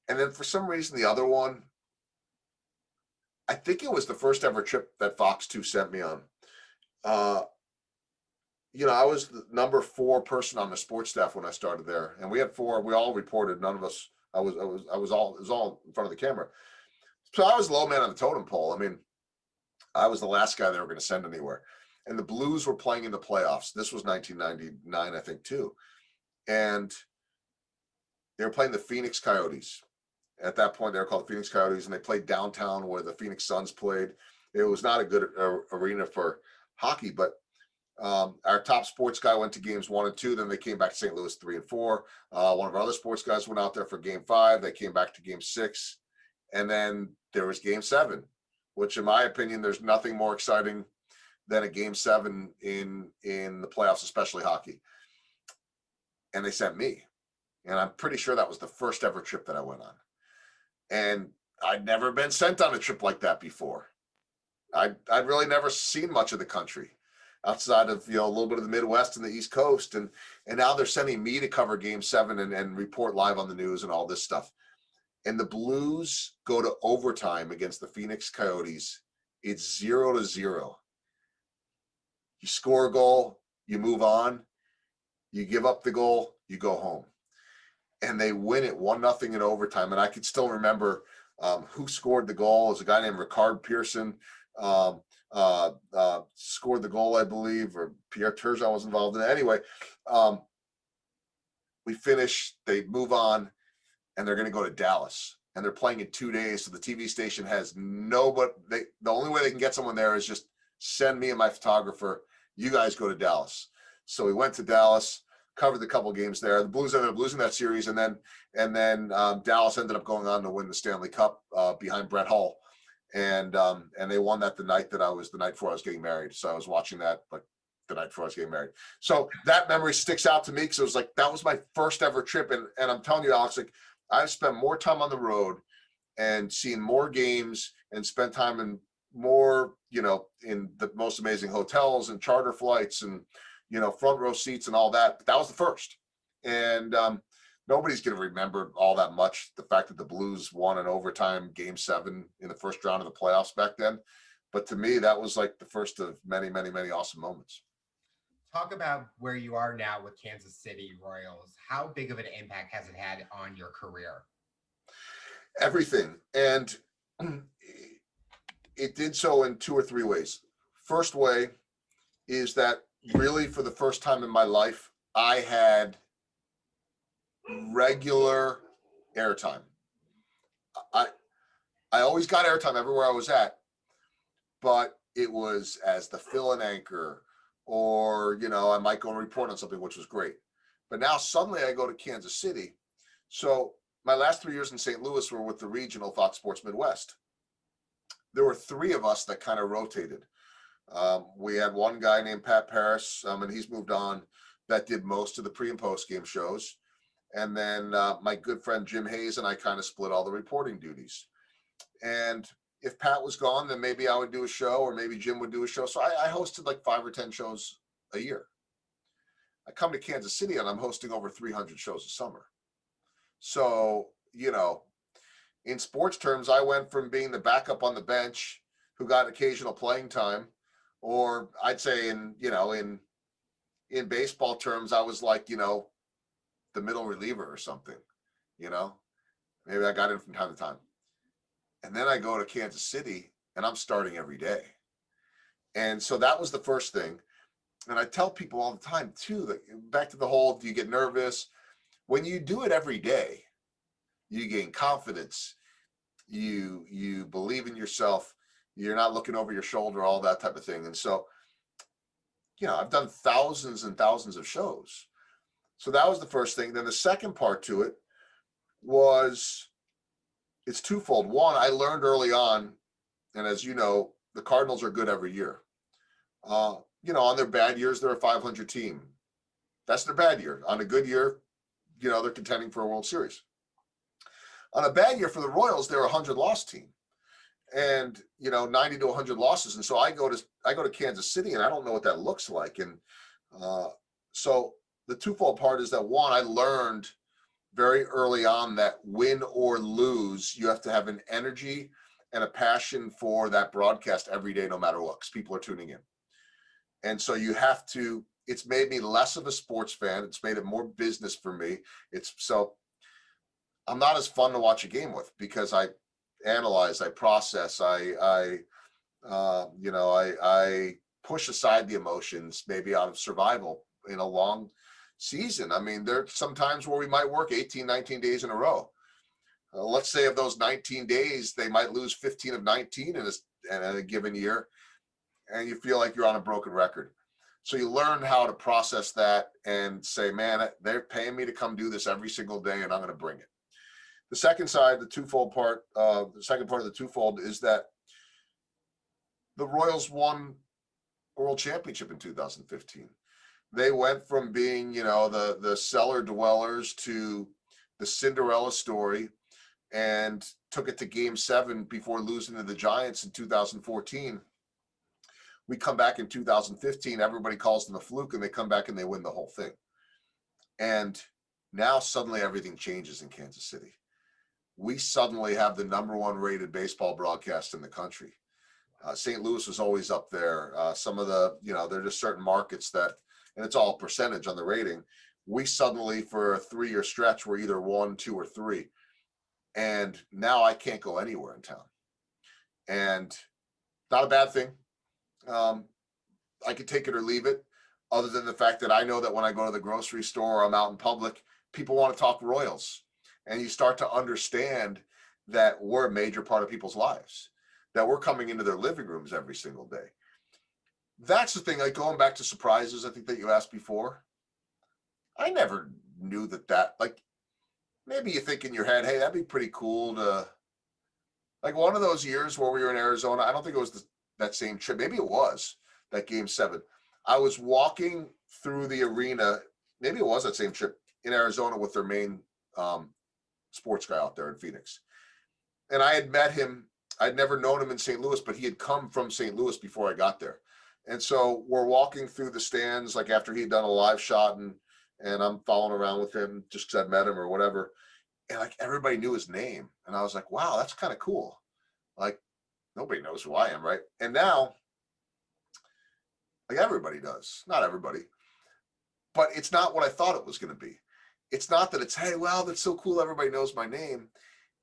then for some reason, the other one, I think it was the first ever trip that Fox 2 sent me on. You know, I was the number 4 person on the sports staff when I started there, and we had 4. We all reported. None of us. It was all in front of the camera. So I was low man on the totem pole. I mean, I was the last guy they were going to send anywhere. And the Blues were playing in the playoffs. This was 1999, I think, too. And they were playing the Phoenix Coyotes. At that point, they were called the Phoenix Coyotes, and they played downtown where the Phoenix Suns played. It was not a good arena for hockey, but our top sports guy went to games 1 and 2. Then they came back to St. Louis 3 and 4. One of our other sports guys went out there for game 5. They came back to game 6. And then there was game 7, which in my opinion, there's nothing more exciting than a game 7 in the playoffs, especially hockey. And they sent me. And I'm pretty sure that was the first ever trip that I went on. And I'd never been sent on a trip like that before. I'd really never seen much of the country outside of, you know, a little bit of the Midwest and the East Coast. And now they're sending me to cover game 7 and report live on the news and all this stuff. And the Blues go to overtime against the Phoenix Coyotes. It's 0-0. You score a goal, you move on. You give up the goal, you go home. And they win it 1-0 in overtime. And I can still remember who scored the goal. It was a guy named Ricard Pearson. Scored the goal, I believe, or Pierre Turgeon was involved in it. Anyway, we finish, they move on, and they're going to go to Dallas. And they're playing in 2 days. So the TV station has the only way they can get someone there is just send me and my photographer. You guys go to Dallas. So we went to Dallas, covered a couple games there. The Blues ended up losing that series, and then Dallas ended up going on to win the Stanley Cup behind Brett Hull, and they won that the night before I was getting married. So I was watching that like the night before I was getting married. So that memory sticks out to me because it was like that was my first ever trip, and I'm telling you, Alex, like I've spent more time on the road and seen more games and spent time in more, you know, in the most amazing hotels and charter flights and, you know, front row seats and all that. But that was the first. And nobody's going to remember all that much, the fact that the Blues won an overtime game 7 in the first round of the playoffs back then. But to me, that was like the first of many, many, many awesome moments. Talk about where you are now with Kansas City Royals. How big of an impact has it had on your career? Everything. And it did so in 2 or 3 ways. First way is that really for the first time in my life, I had regular airtime. I always got airtime everywhere I was at, but it was as the fill-in anchor, or, you know, I might go and report on something, which was great. But now suddenly I go to Kansas City. So my last 3 years in St. Louis were with the regional Fox Sports Midwest. There were 3 of us that kind of rotated. We had one guy named Pat Paris, and he's moved on, that did most of the pre and post game shows. And then my good friend Jim Hayes and I kind of split all the reporting duties. And if Pat was gone, then maybe I would do a show, or maybe Jim would do a show. So I hosted like 5 or 10 shows a year. I come to Kansas City and I'm hosting over 300 shows a summer. So you know, in sports terms, I went from being the backup on the bench who got occasional playing time, or I'd say in baseball terms, I was like, the middle reliever or something, you know, maybe I got in from time to time. And then I go to Kansas City and I'm starting every day. And so that was the first thing. And I tell people all the time too, that back to the whole, do you get nervous? When you do it every day, you gain confidence. You believe in yourself. You're not looking over your shoulder, all that type of thing. And so, I've done thousands and thousands of shows. So that was the first thing. Then the second part to it was, it's twofold. One, I learned early on, and as you know, the Cardinals are good every year. On their bad years, they're a 500 team. That's their bad year. On a good year, they're contending for a World Series. On a bad year for the Royals, they're a 100-loss team, and 90 to 100 losses. And so I go to Kansas City, and I don't know what that looks like. And so the twofold part is that, one, I learned very early on that win or lose, you have to have an energy and a passion for that broadcast every day, no matter what, because people are tuning in. And so you have to. It's made me less of a sports fan. It's made it more business for me. So I'm not as fun to watch a game with, because I analyze, I process, I push aside the emotions, maybe out of survival in a long season. I mean, there's some times where we might work 18, 19 days in a row. Let's say of those 19 days, they might lose 15 of 19 in a given year, and you feel like you're on a broken record. So you learn how to process that and say, man, they're paying me to come do this every single day, and I'm going to bring it. The second side, the second part of the twofold is that the Royals won a world championship in 2015. They went from being, the cellar dwellers to the Cinderella story, and took it to Game 7 before losing to the Giants in 2014. We come back in 2015, everybody calls them a fluke, and they come back and they win the whole thing. And now suddenly everything changes in Kansas City. We suddenly have the #1 rated baseball broadcast in the country. St. Louis was always up there. Some of the, there are just certain markets that, and it's all percentage on the rating. We suddenly, for a 3-year stretch, were either 1, 2, or 3. And now I can't go anywhere in town. And not a bad thing. I could take it or leave it, other than the fact that I know that when I go to the grocery store or I'm out in public, people want to talk Royals. And you start to understand that we're a major part of people's lives, that we're coming into their living rooms every single day. That's the thing, like going back to surprises, I think that you asked before. I never knew that, like, maybe you think in your head, hey, that'd be pretty cool to, like, one of those years where we were in Arizona, I don't think it was that same trip. Maybe it was that Game 7. I was walking through the arena. Maybe it was that same trip in Arizona with their main sports guy out there in Phoenix. And I had met him. I'd never known him in St. Louis, but he had come from St. Louis before I got there. And so we're walking through the stands, like after he'd done a live shot, and I'm following around with him just because I'd met him or whatever. And like everybody knew his name. And I was like, wow, that's kind of cool. Like, nobody knows who I am, right? And now, like, everybody does. Not everybody. But it's not what I thought it was going to be. It's not that it's, hey, well, that's so cool, everybody knows my name.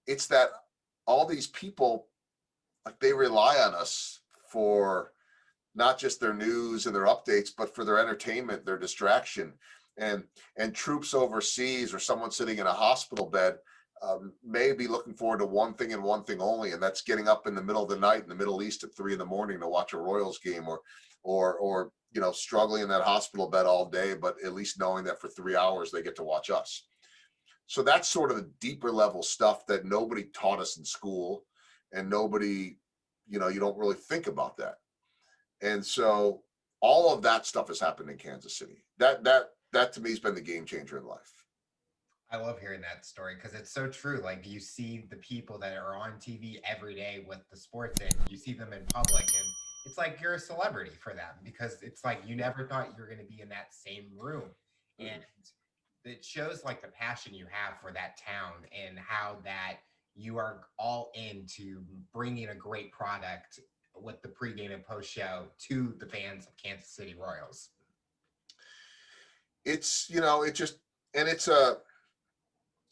It's that all these people, like, they rely on us for not just their news and their updates, but for their entertainment, their distraction. And troops overseas, or someone sitting in a hospital bed, may be looking forward to one thing and one thing only, and that's getting up in the middle of the night in the Middle East at 3 a.m. to watch a Royals game, or struggling in that hospital bed all day, but at least knowing that for 3 hours they get to watch us. So that's sort of the deeper level stuff that nobody taught us in school, and nobody, you don't really think about that. And so all of that stuff has happened in Kansas City. That to me has been the game changer in life. I love hearing that story because it's so true. Like, you see the people that are on TV every day with the sports, and you see them in public, and it's like you're a celebrity for them, because it's like you never thought you were going to be in that same room. And it shows like the passion you have for that town and how that you are all into bringing a great product with the pregame and post show to the fans of Kansas City Royals. It's, it just, and it's a,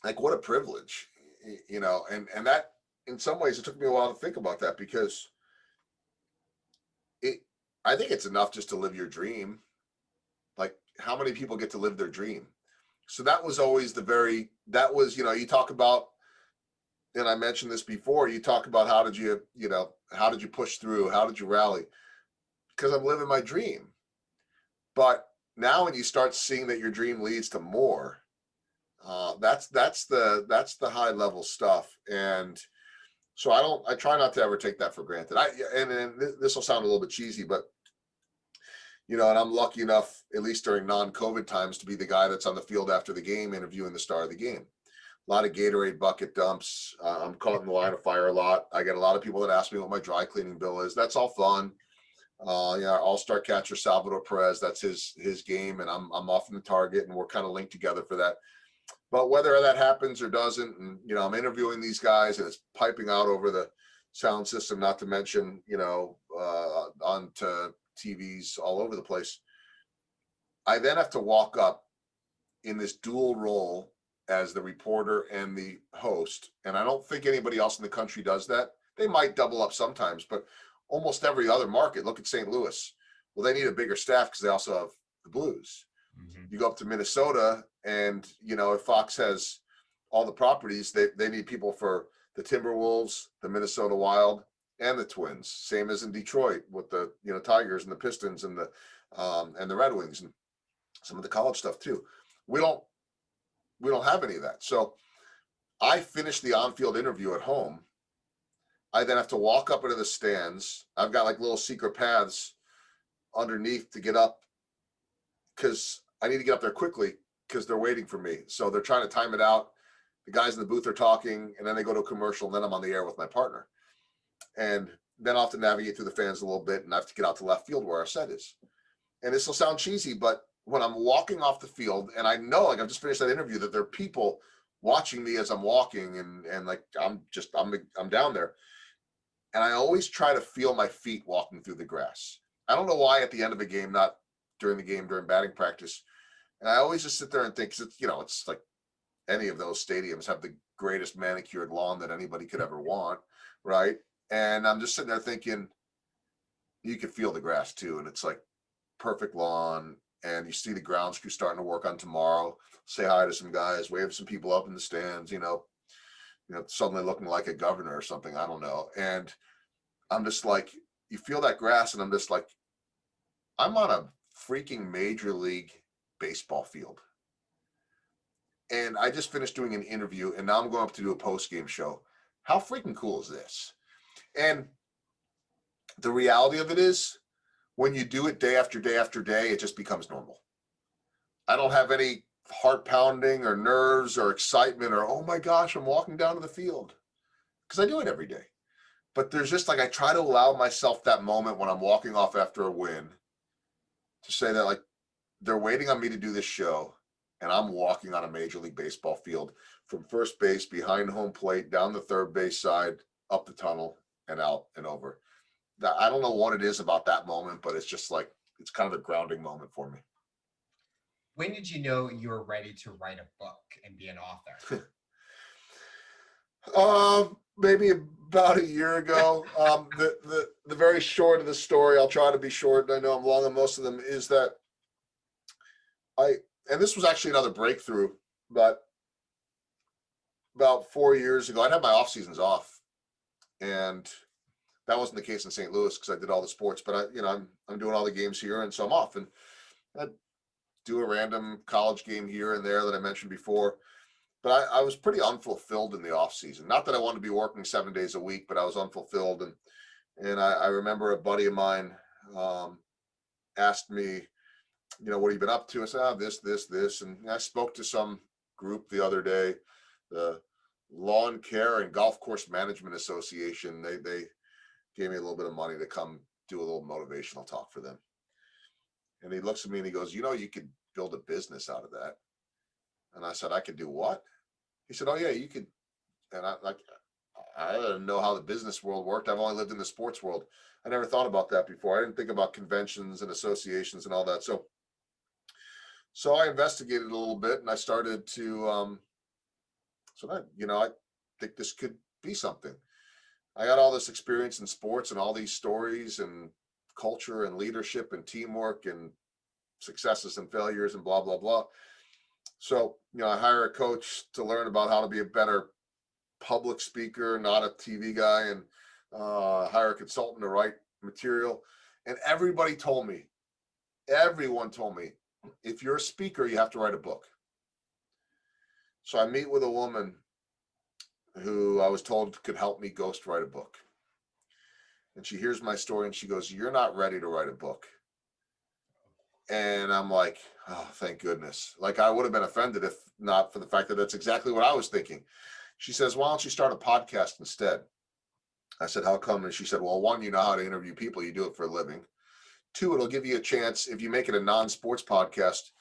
like, what a privilege, and that, in some ways, it took me a while to think about that, because I think it's enough just to live your dream. Like, how many people get to live their dream? So that was always you talk about, and I mentioned this before, you talk about how did you push through? How did you rally? Because I'm living my dream. But now when you start seeing that your dream leads to more, that's the high level stuff. And so I try not to ever take that for granted. And this will sound a little bit cheesy, but and I'm lucky enough, at least during non-COVID times, to be the guy that's on the field after the game interviewing the star of the game. A lot of Gatorade bucket dumps. I'm caught in the line of fire a lot. I get a lot of people that ask me what my dry cleaning bill is. That's all fun. Our all-star catcher Salvador Perez, that's his game, and I'm often the target, and we're kind of linked together for that. But whether that happens or doesn't, and I'm interviewing these guys, and it's piping out over the sound system, not to mention onto TVs all over the place. I then have to walk up in this dual role as the reporter and the host, and I don't think anybody else in the country does that. They might double up sometimes, but almost every other market, look at St. Louis. Well, they need a bigger staff because they also have the Blues. Mm-hmm. You go up to Minnesota, and if Fox has all the properties, they need people for the Timberwolves, the Minnesota Wild, and the Twins. Same as in Detroit with the Tigers and the Pistons and the Red Wings and some of the college stuff too. We don't have any of that. So I finished the on-field interview at home. I then have to walk up into the stands. I've got like little secret paths underneath to get up, because I need to get up there quickly because they're waiting for me. So they're trying to time it out. The guys in the booth are talking, and then they go to a commercial, and then I'm on the air with my partner. And then I'll have to navigate through the fans a little bit, and I have to get out to left field where our set is. And this will sound cheesy, but when I'm walking off the field, and I know, like, I've just finished that interview, that there are people watching me as I'm walking, and like I'm down there. And I always try to feel my feet walking through the grass. I don't know why at the end of a game, not during the game, during batting practice. And I always just sit there and think, 'cause it's like any of those stadiums have the greatest manicured lawn that anybody could ever want, right? And I'm just sitting there thinking, you could feel the grass too. And it's like perfect lawn. And you see the grounds crew starting to work on tomorrow. Say hi to some guys, wave some people up in the stands, suddenly looking like a governor or something. I don't know. And I'm just like, you feel that grass, and I'm just like, I'm on a freaking Major League Baseball field. And I just finished doing an interview, and now I'm going up to do a post-game show. How freaking cool is this? And the reality of it is, when you do it day after day after day, it just becomes normal. I don't have any heart pounding or nerves or excitement or, oh my gosh, I'm walking down to the field, because I do it every day. But there's just like, I try to allow myself that moment when I'm walking off after a win to say that, like, they're waiting on me to do this show, and I'm walking on a Major League Baseball field from first base, behind home plate, down the third base side, up the tunnel, and out and over. I don't know what it is about that moment, but it's just like, it's kind of a grounding moment for me. When did you know you were ready to write a book and be an author? Maybe about a year ago. The very short of the story, I'll try to be short, and I know I'm long on most of them, is that and this was actually another breakthrough, but about 4 years ago, I'd had my off seasons off, and that wasn't the case in St. Louis because I did all the sports, but I'm doing all the games here, and so I'm off, and I do a random college game here and there that I mentioned before. But I was pretty unfulfilled in the off season. Not that I wanted to be working 7 days a week, but I was unfulfilled. And I remember a buddy of mine asked me, what have you been up to? I said, this. And I spoke to some group the other day, the Lawn Care and Golf Course Management Association. They gave me a little bit of money to come do a little motivational talk for them. And he looks at me and he goes, you could build a business out of that. And I said, I could do what? He said, oh yeah, you could. And I didn't know how the business world worked. I've only lived in the sports world. I never thought about that before. I didn't think about conventions and associations and all that. So I investigated a little bit, and I started to, I think this could be something. I got all this experience in sports and all these stories and culture and leadership and teamwork and successes and failures and blah, blah, blah. So, I hire a coach to learn about how to be a better public speaker, not a TV guy, and hire a consultant to write material. And everyone told me, if you're a speaker, you have to write a book. So I meet with a woman who I was told could help me ghostwrite a book. And she hears my story and she goes, you're not ready to write a book. And I'm like, oh, thank goodness. Like, I would have been offended if not for the fact that that's exactly what I was thinking. She says, why don't you start a podcast instead? I said, how come? And she said, well, one, you know how to interview people. You do it for a living. Two, it'll give you a chance. If you make it a non-sports podcast,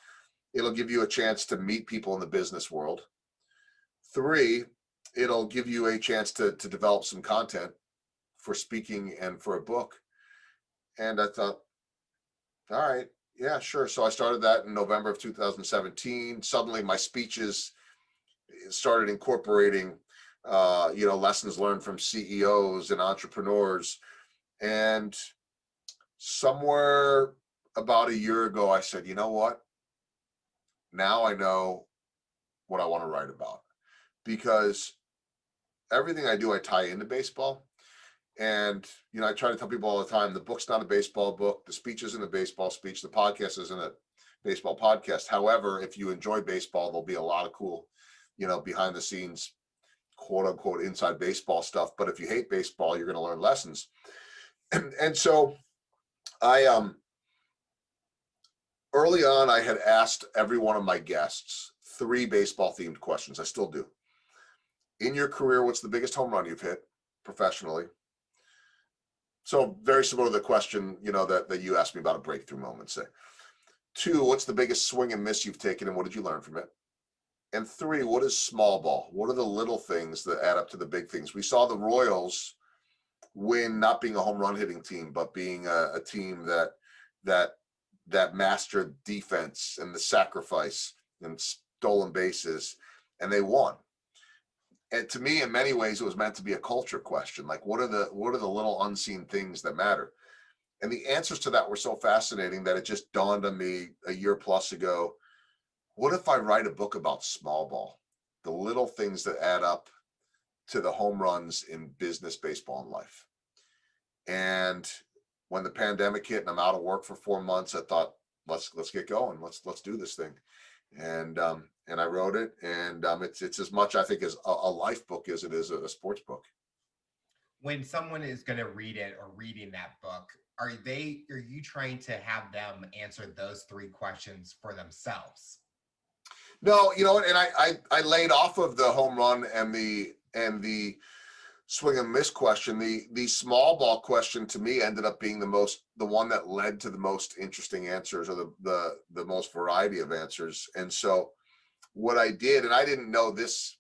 it'll give you a chance to meet people in the business world. Three, it'll give you a chance to develop some content for speaking and for a book. And I thought, all right, yeah, sure. So I started that in November of 2017. Suddenly my speeches started incorporating, lessons learned from CEOs and entrepreneurs. And somewhere about a year ago, I said, you know what? Now I know what I want to write about, because everything I do, I tie into baseball. And, I try to tell people all the time, the book's not a baseball book. The speech isn't a baseball speech. The podcast isn't a baseball podcast. However, if you enjoy baseball, there'll be a lot of cool, behind the scenes, quote unquote, inside baseball stuff. But if you hate baseball, you're going to learn lessons. And so I, early on, I had asked every one of my guests 3 baseball themed questions. I still do. In your career, what's the biggest home run you've hit professionally? So very similar to the question, that you asked me about a breakthrough moment, say. 2, what's the biggest swing and miss you've taken, and what did you learn from it? And 3, what is small ball? What are the little things that add up to the big things? We saw the Royals win, not being a home run hitting team, but being a team that mastered defense and the sacrifice and stolen bases, and they won. And to me, in many ways, it was meant to be a culture question. Like, what are the little unseen things that matter? And the answers to that were so fascinating that it just dawned on me a year plus ago. What if I write a book about small ball, the little things that add up to the home runs in business, baseball, and life? And when the pandemic hit and I'm out of work for 4 months, I thought, let's get going. Let's do this thing. And I wrote it, and it's as much, I think, as a life book as it is a sports book. When someone is going to read it or reading that book, are you trying to have them answer those 3 questions for themselves? No, and I laid off of the home run and the swing and miss question. The small ball question to me ended up being the one that led to the most interesting answers, or the most variety of answers. And so what I did, and I didn't know this,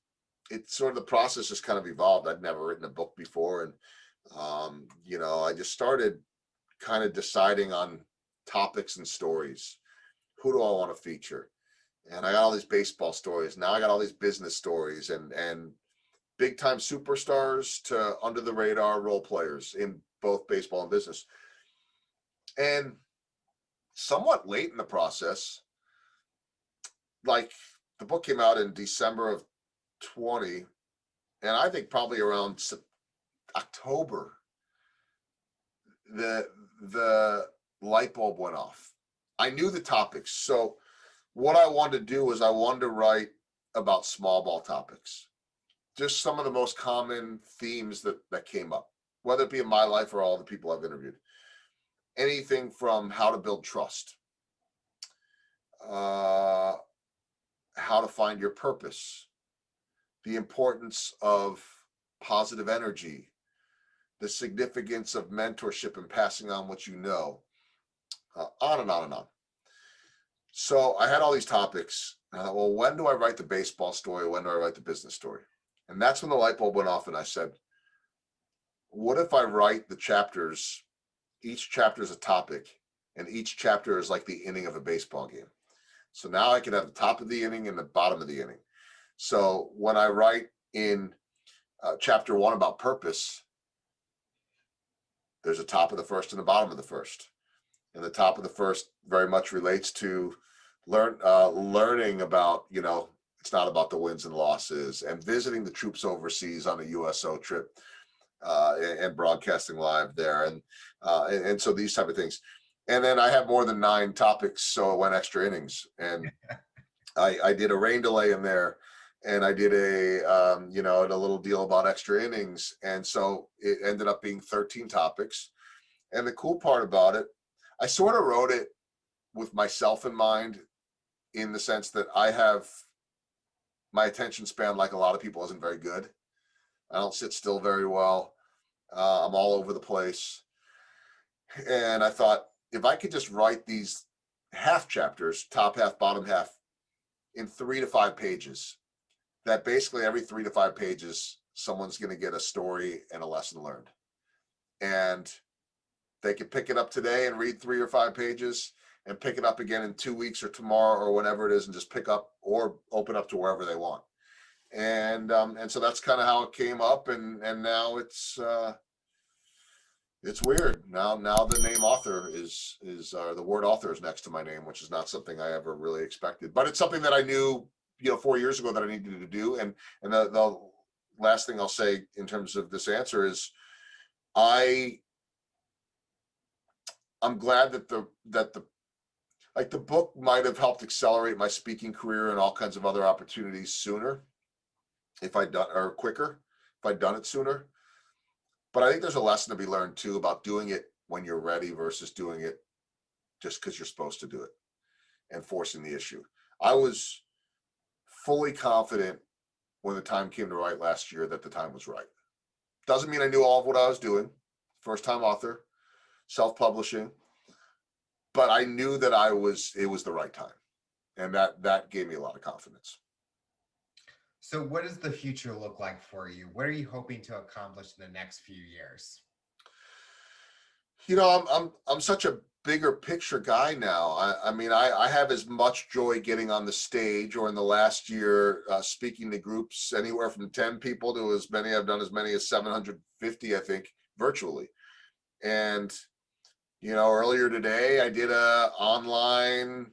it's sort of, the process has kind of evolved. I'd never written a book before. And, I just started kind of deciding on topics and stories. Who do I want to feature? And I got all these baseball stories. Now I got all these business stories, and big time superstars to under the radar role players in both baseball and business. And somewhat late in the process, like, the book came out in December of 20, and I think probably around October, the light bulb went off. I knew the topics. So what I wanted to do was I wanted to write about small ball topics, just some of the most common themes that came up, whether it be in my life or all the people I've interviewed. Anything from how to build trust, how to find your purpose, the importance of positive energy, the significance of mentorship and passing on what you know, on and on and on. So I had all these topics, And I thought, well, when do I write the baseball story? When do I write the business story? And that's when the light bulb went off, and I said, what if I write the chapters? Each chapter is a topic, and each chapter is like the inning of a baseball game. So now I can have the top of the inning and the bottom of the inning. So when I write in chapter 1 about purpose, there's a top of the first and a bottom of the first. And the top of the first very much relates to learning about, it's not about the wins and losses, and visiting the troops overseas on a USO trip, and broadcasting live there. And so these type of things. And then I have more than 9 topics, so it went extra innings. And I did a rain delay in there, and I did a little deal about extra innings. And so it ended up being 13 topics. And the cool part about it, I sort of wrote it with myself in mind, in the sense that my attention span, like a lot of people, isn't very good. I don't sit still very well. I'm all over the place. And I thought, if I could just write these half chapters, top half, bottom half, in 3 to 5 pages, that basically every 3 to 5 pages, someone's going to get a story and a lesson learned. And they can pick it up today and read 3 or 5 pages, and pick it up again in 2 weeks or tomorrow or whatever it is, and just pick up or open up to wherever they want. And so that's kind of how it came up. And now it's weird. Now the name author is the word author is next to my name, which is not something I ever really expected, but it's something that I knew, 4 years ago, that I needed to do. And the last thing I'll say in terms of this answer is, I'm glad that the book might have helped accelerate my speaking career and all kinds of other opportunities sooner, quicker, if I'd done it sooner. But I think there's a lesson to be learned too about doing it when you're ready versus doing it just because you're supposed to do it and forcing the issue. I was fully confident when the time came to write last year that the time was right. Doesn't mean I knew all of what I was doing. First time author, self-publishing, but I knew that it was the right time. And that gave me a lot of confidence. So what does the future look like for you? What are you hoping to accomplish in the next few years? I'm such a bigger picture guy now. I have as much joy getting on the stage, or in the last year, speaking to groups anywhere from 10 people to I've done as many as 750, I think, virtually. And, earlier today, I did a online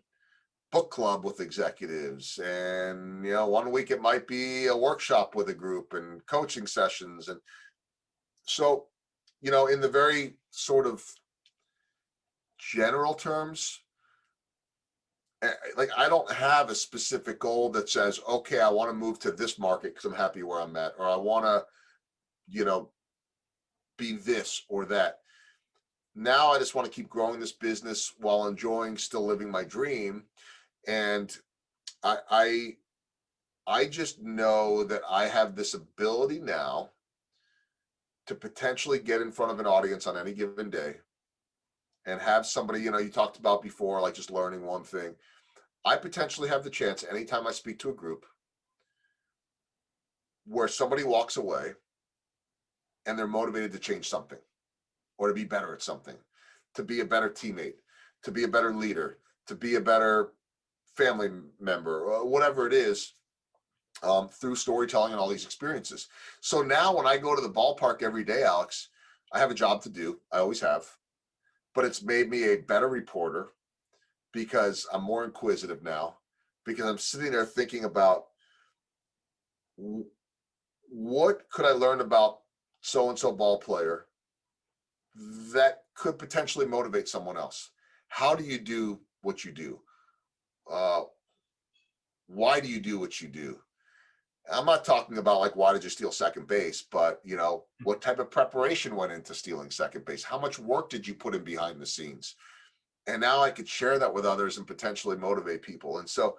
book club with executives, and 1 week it might be a workshop with a group and coaching sessions. And so in the very sort of general terms, like, I don't have a specific goal that says, okay, I want to move to this market because I'm happy where I'm at, or I want to be this or that. Now I just want to keep growing this business while enjoying still living my dream. And I just know that I have this ability now to potentially get in front of an audience on any given day and have somebody, you talked about before, like just learning one thing. I potentially have the chance anytime I speak to a group where somebody walks away and they're motivated to change something, or to be better at something, to be a better teammate, to be a better leader, to be a better family member, or whatever it is, through storytelling and all these experiences. So now when I go to the ballpark every day, Alex, I have a job to do. I always have, but it's made me a better reporter because I'm more inquisitive now, because I'm sitting there thinking about what could I learn about so-and-so ball player that could potentially motivate someone else. How do you do what you do? Why do you do what you do? I'm not talking about like, why did you steal second base, but what type of preparation went into stealing second base? How much work did you put in behind the scenes? And now I could share that with others and potentially motivate people. And so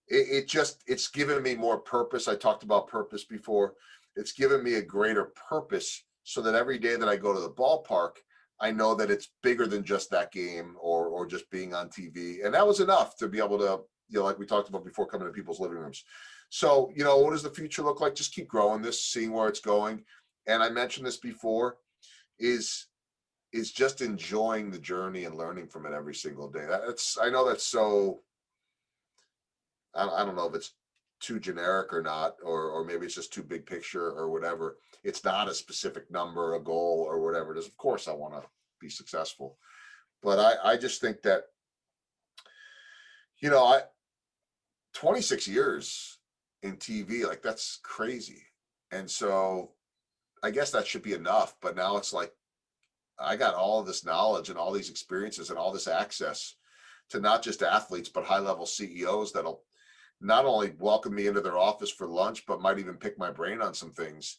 it's given me more purpose. I talked about purpose before. It's given me a greater purpose, so that every day that I go to the ballpark, I know that it's bigger than just that game or just being on TV. And that was enough to be able to like we talked about before, coming to people's living rooms. So, what does the future look like? Just keep growing this, seeing where it's going. And I mentioned this before, is just enjoying the journey and learning from it every single day. I know that's so, I don't know if it's too generic or not, or maybe it's just too big picture or whatever. It's not a specific number, a goal or whatever it is. Of course I want to be successful, but I just think that, 26 years in TV, like, that's crazy. And so I guess that should be enough, but now it's like, I got all of this knowledge and all these experiences and all this access to not just athletes, but high level CEOs that'll not only welcome me into their office for lunch, but might even pick my brain on some things.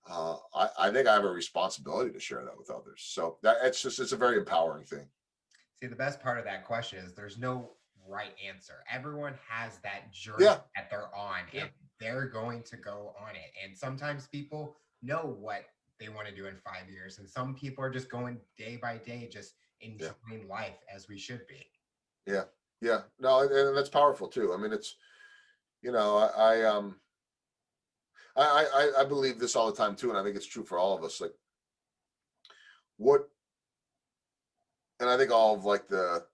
I think I have a responsibility to share that with others. So it's a very empowering thing. See, the best part of that question is there's no right answer. Everyone has that journey that they're on, and they're going to go on it. And sometimes people know what they want to do in 5 years, and some people are just going day by day, just enjoying life as we should be. Yeah. No, and that's powerful too. I mean, it's, I believe this all the time too, and I think it's true for all of us. Like, and I think all of like the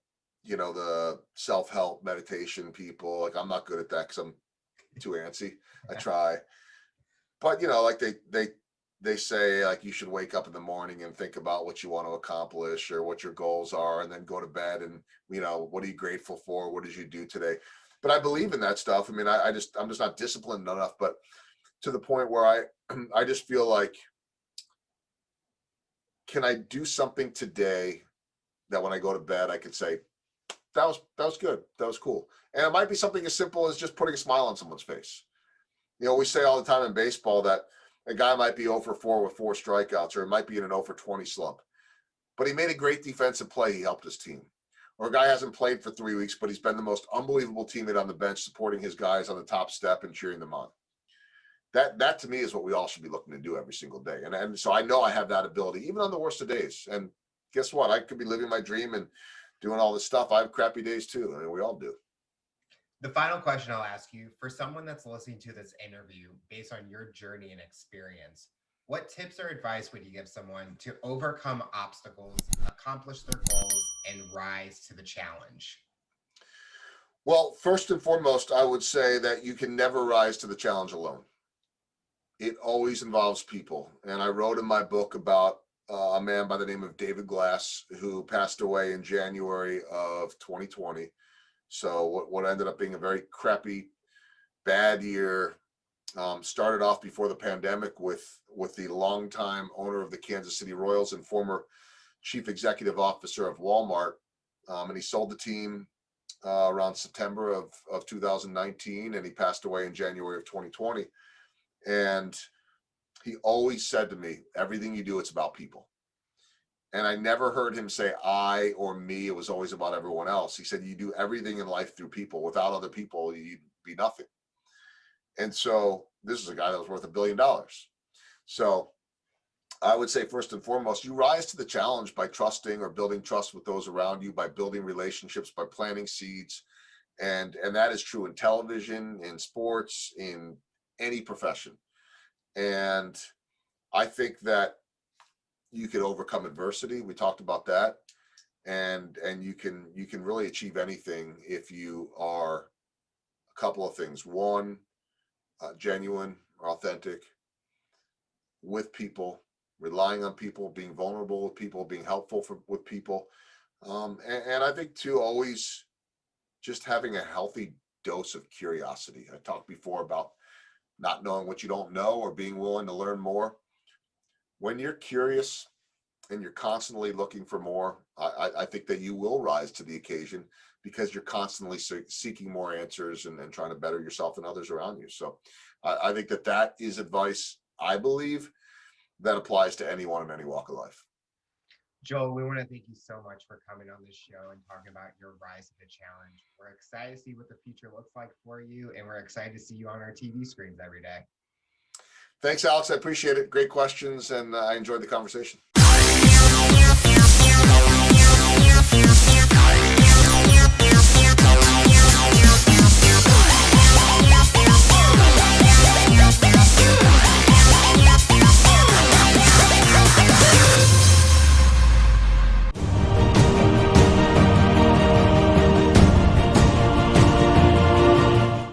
self-help meditation people, like, I'm not good at that because I'm too antsy. I try, but like they say, like, you should wake up in the morning and think about what you want to accomplish or what your goals are, and then go to bed and, what are you grateful for? What did you do today? But I believe in that stuff. I mean, I'm just not disciplined enough, but to the point where I just feel like, can I do something today that when I go to bed, I could say, that was good. That was cool. And it might be something as simple as just putting a smile on someone's face. We say all the time in baseball that a guy might be 0 for 4 with 4 strikeouts, or it might be in an 0 for 20 slump, but he made a great defensive play. He helped his team. Or a guy hasn't played for 3 weeks, but he's been the most unbelievable teammate on the bench, supporting his guys on the top step and cheering them on. That to me is what we all should be looking to do every single day. And so I know I have that ability, even on the worst of days. And guess what? I could be living my dream and doing all this stuff. I have crappy days too. I mean, we all do. The final question I'll ask you, for someone that's listening to this interview, based on your journey and experience, what tips or advice would you give someone to overcome obstacles, accomplish their goals, and rise to the challenge? Well, first and foremost, I would say that you can never rise to the challenge alone. It always involves people. And I wrote in my book about a man by the name of David Glass, who passed away in January of 2020. So what ended up being a very crappy, bad year, started off before the pandemic with the longtime owner of the Kansas City Royals and former chief executive officer of Walmart. And he sold the team around September of 2019, and he passed away in January of 2020. And he always said to me, everything you do, it's about people. And I never heard him say I or me. It was always about everyone else. He said, you do everything in life through people. Without other people, you'd be nothing. And so this is a guy that was worth $1 billion. So I would say, first and foremost, you rise to the challenge by trusting or building trust with those around you, by building relationships, by planting seeds. And that is true in television, in sports, in any profession. And I think that you can overcome adversity. We talked about that. And you can really achieve anything if you are a couple of things. One, genuine or authentic with people, relying on people, being vulnerable with people, being helpful with people. And I think too, always just having a healthy dose of curiosity. I talked before about not knowing what you don't know or being willing to learn more. When you're curious and you're constantly looking for more, I think that you will rise to the occasion, because you're constantly seeking more answers and trying to better yourself and others around you. So I think that is advice, I believe, that applies to anyone in any walk of life. Joel, we want to thank you so much for coming on this show and talking about your rise to the challenge. We're excited to see what the future looks like for you, and we're excited to see you on our TV screens every day. Thanks, Alex. I appreciate it. Great questions, and I enjoyed the conversation.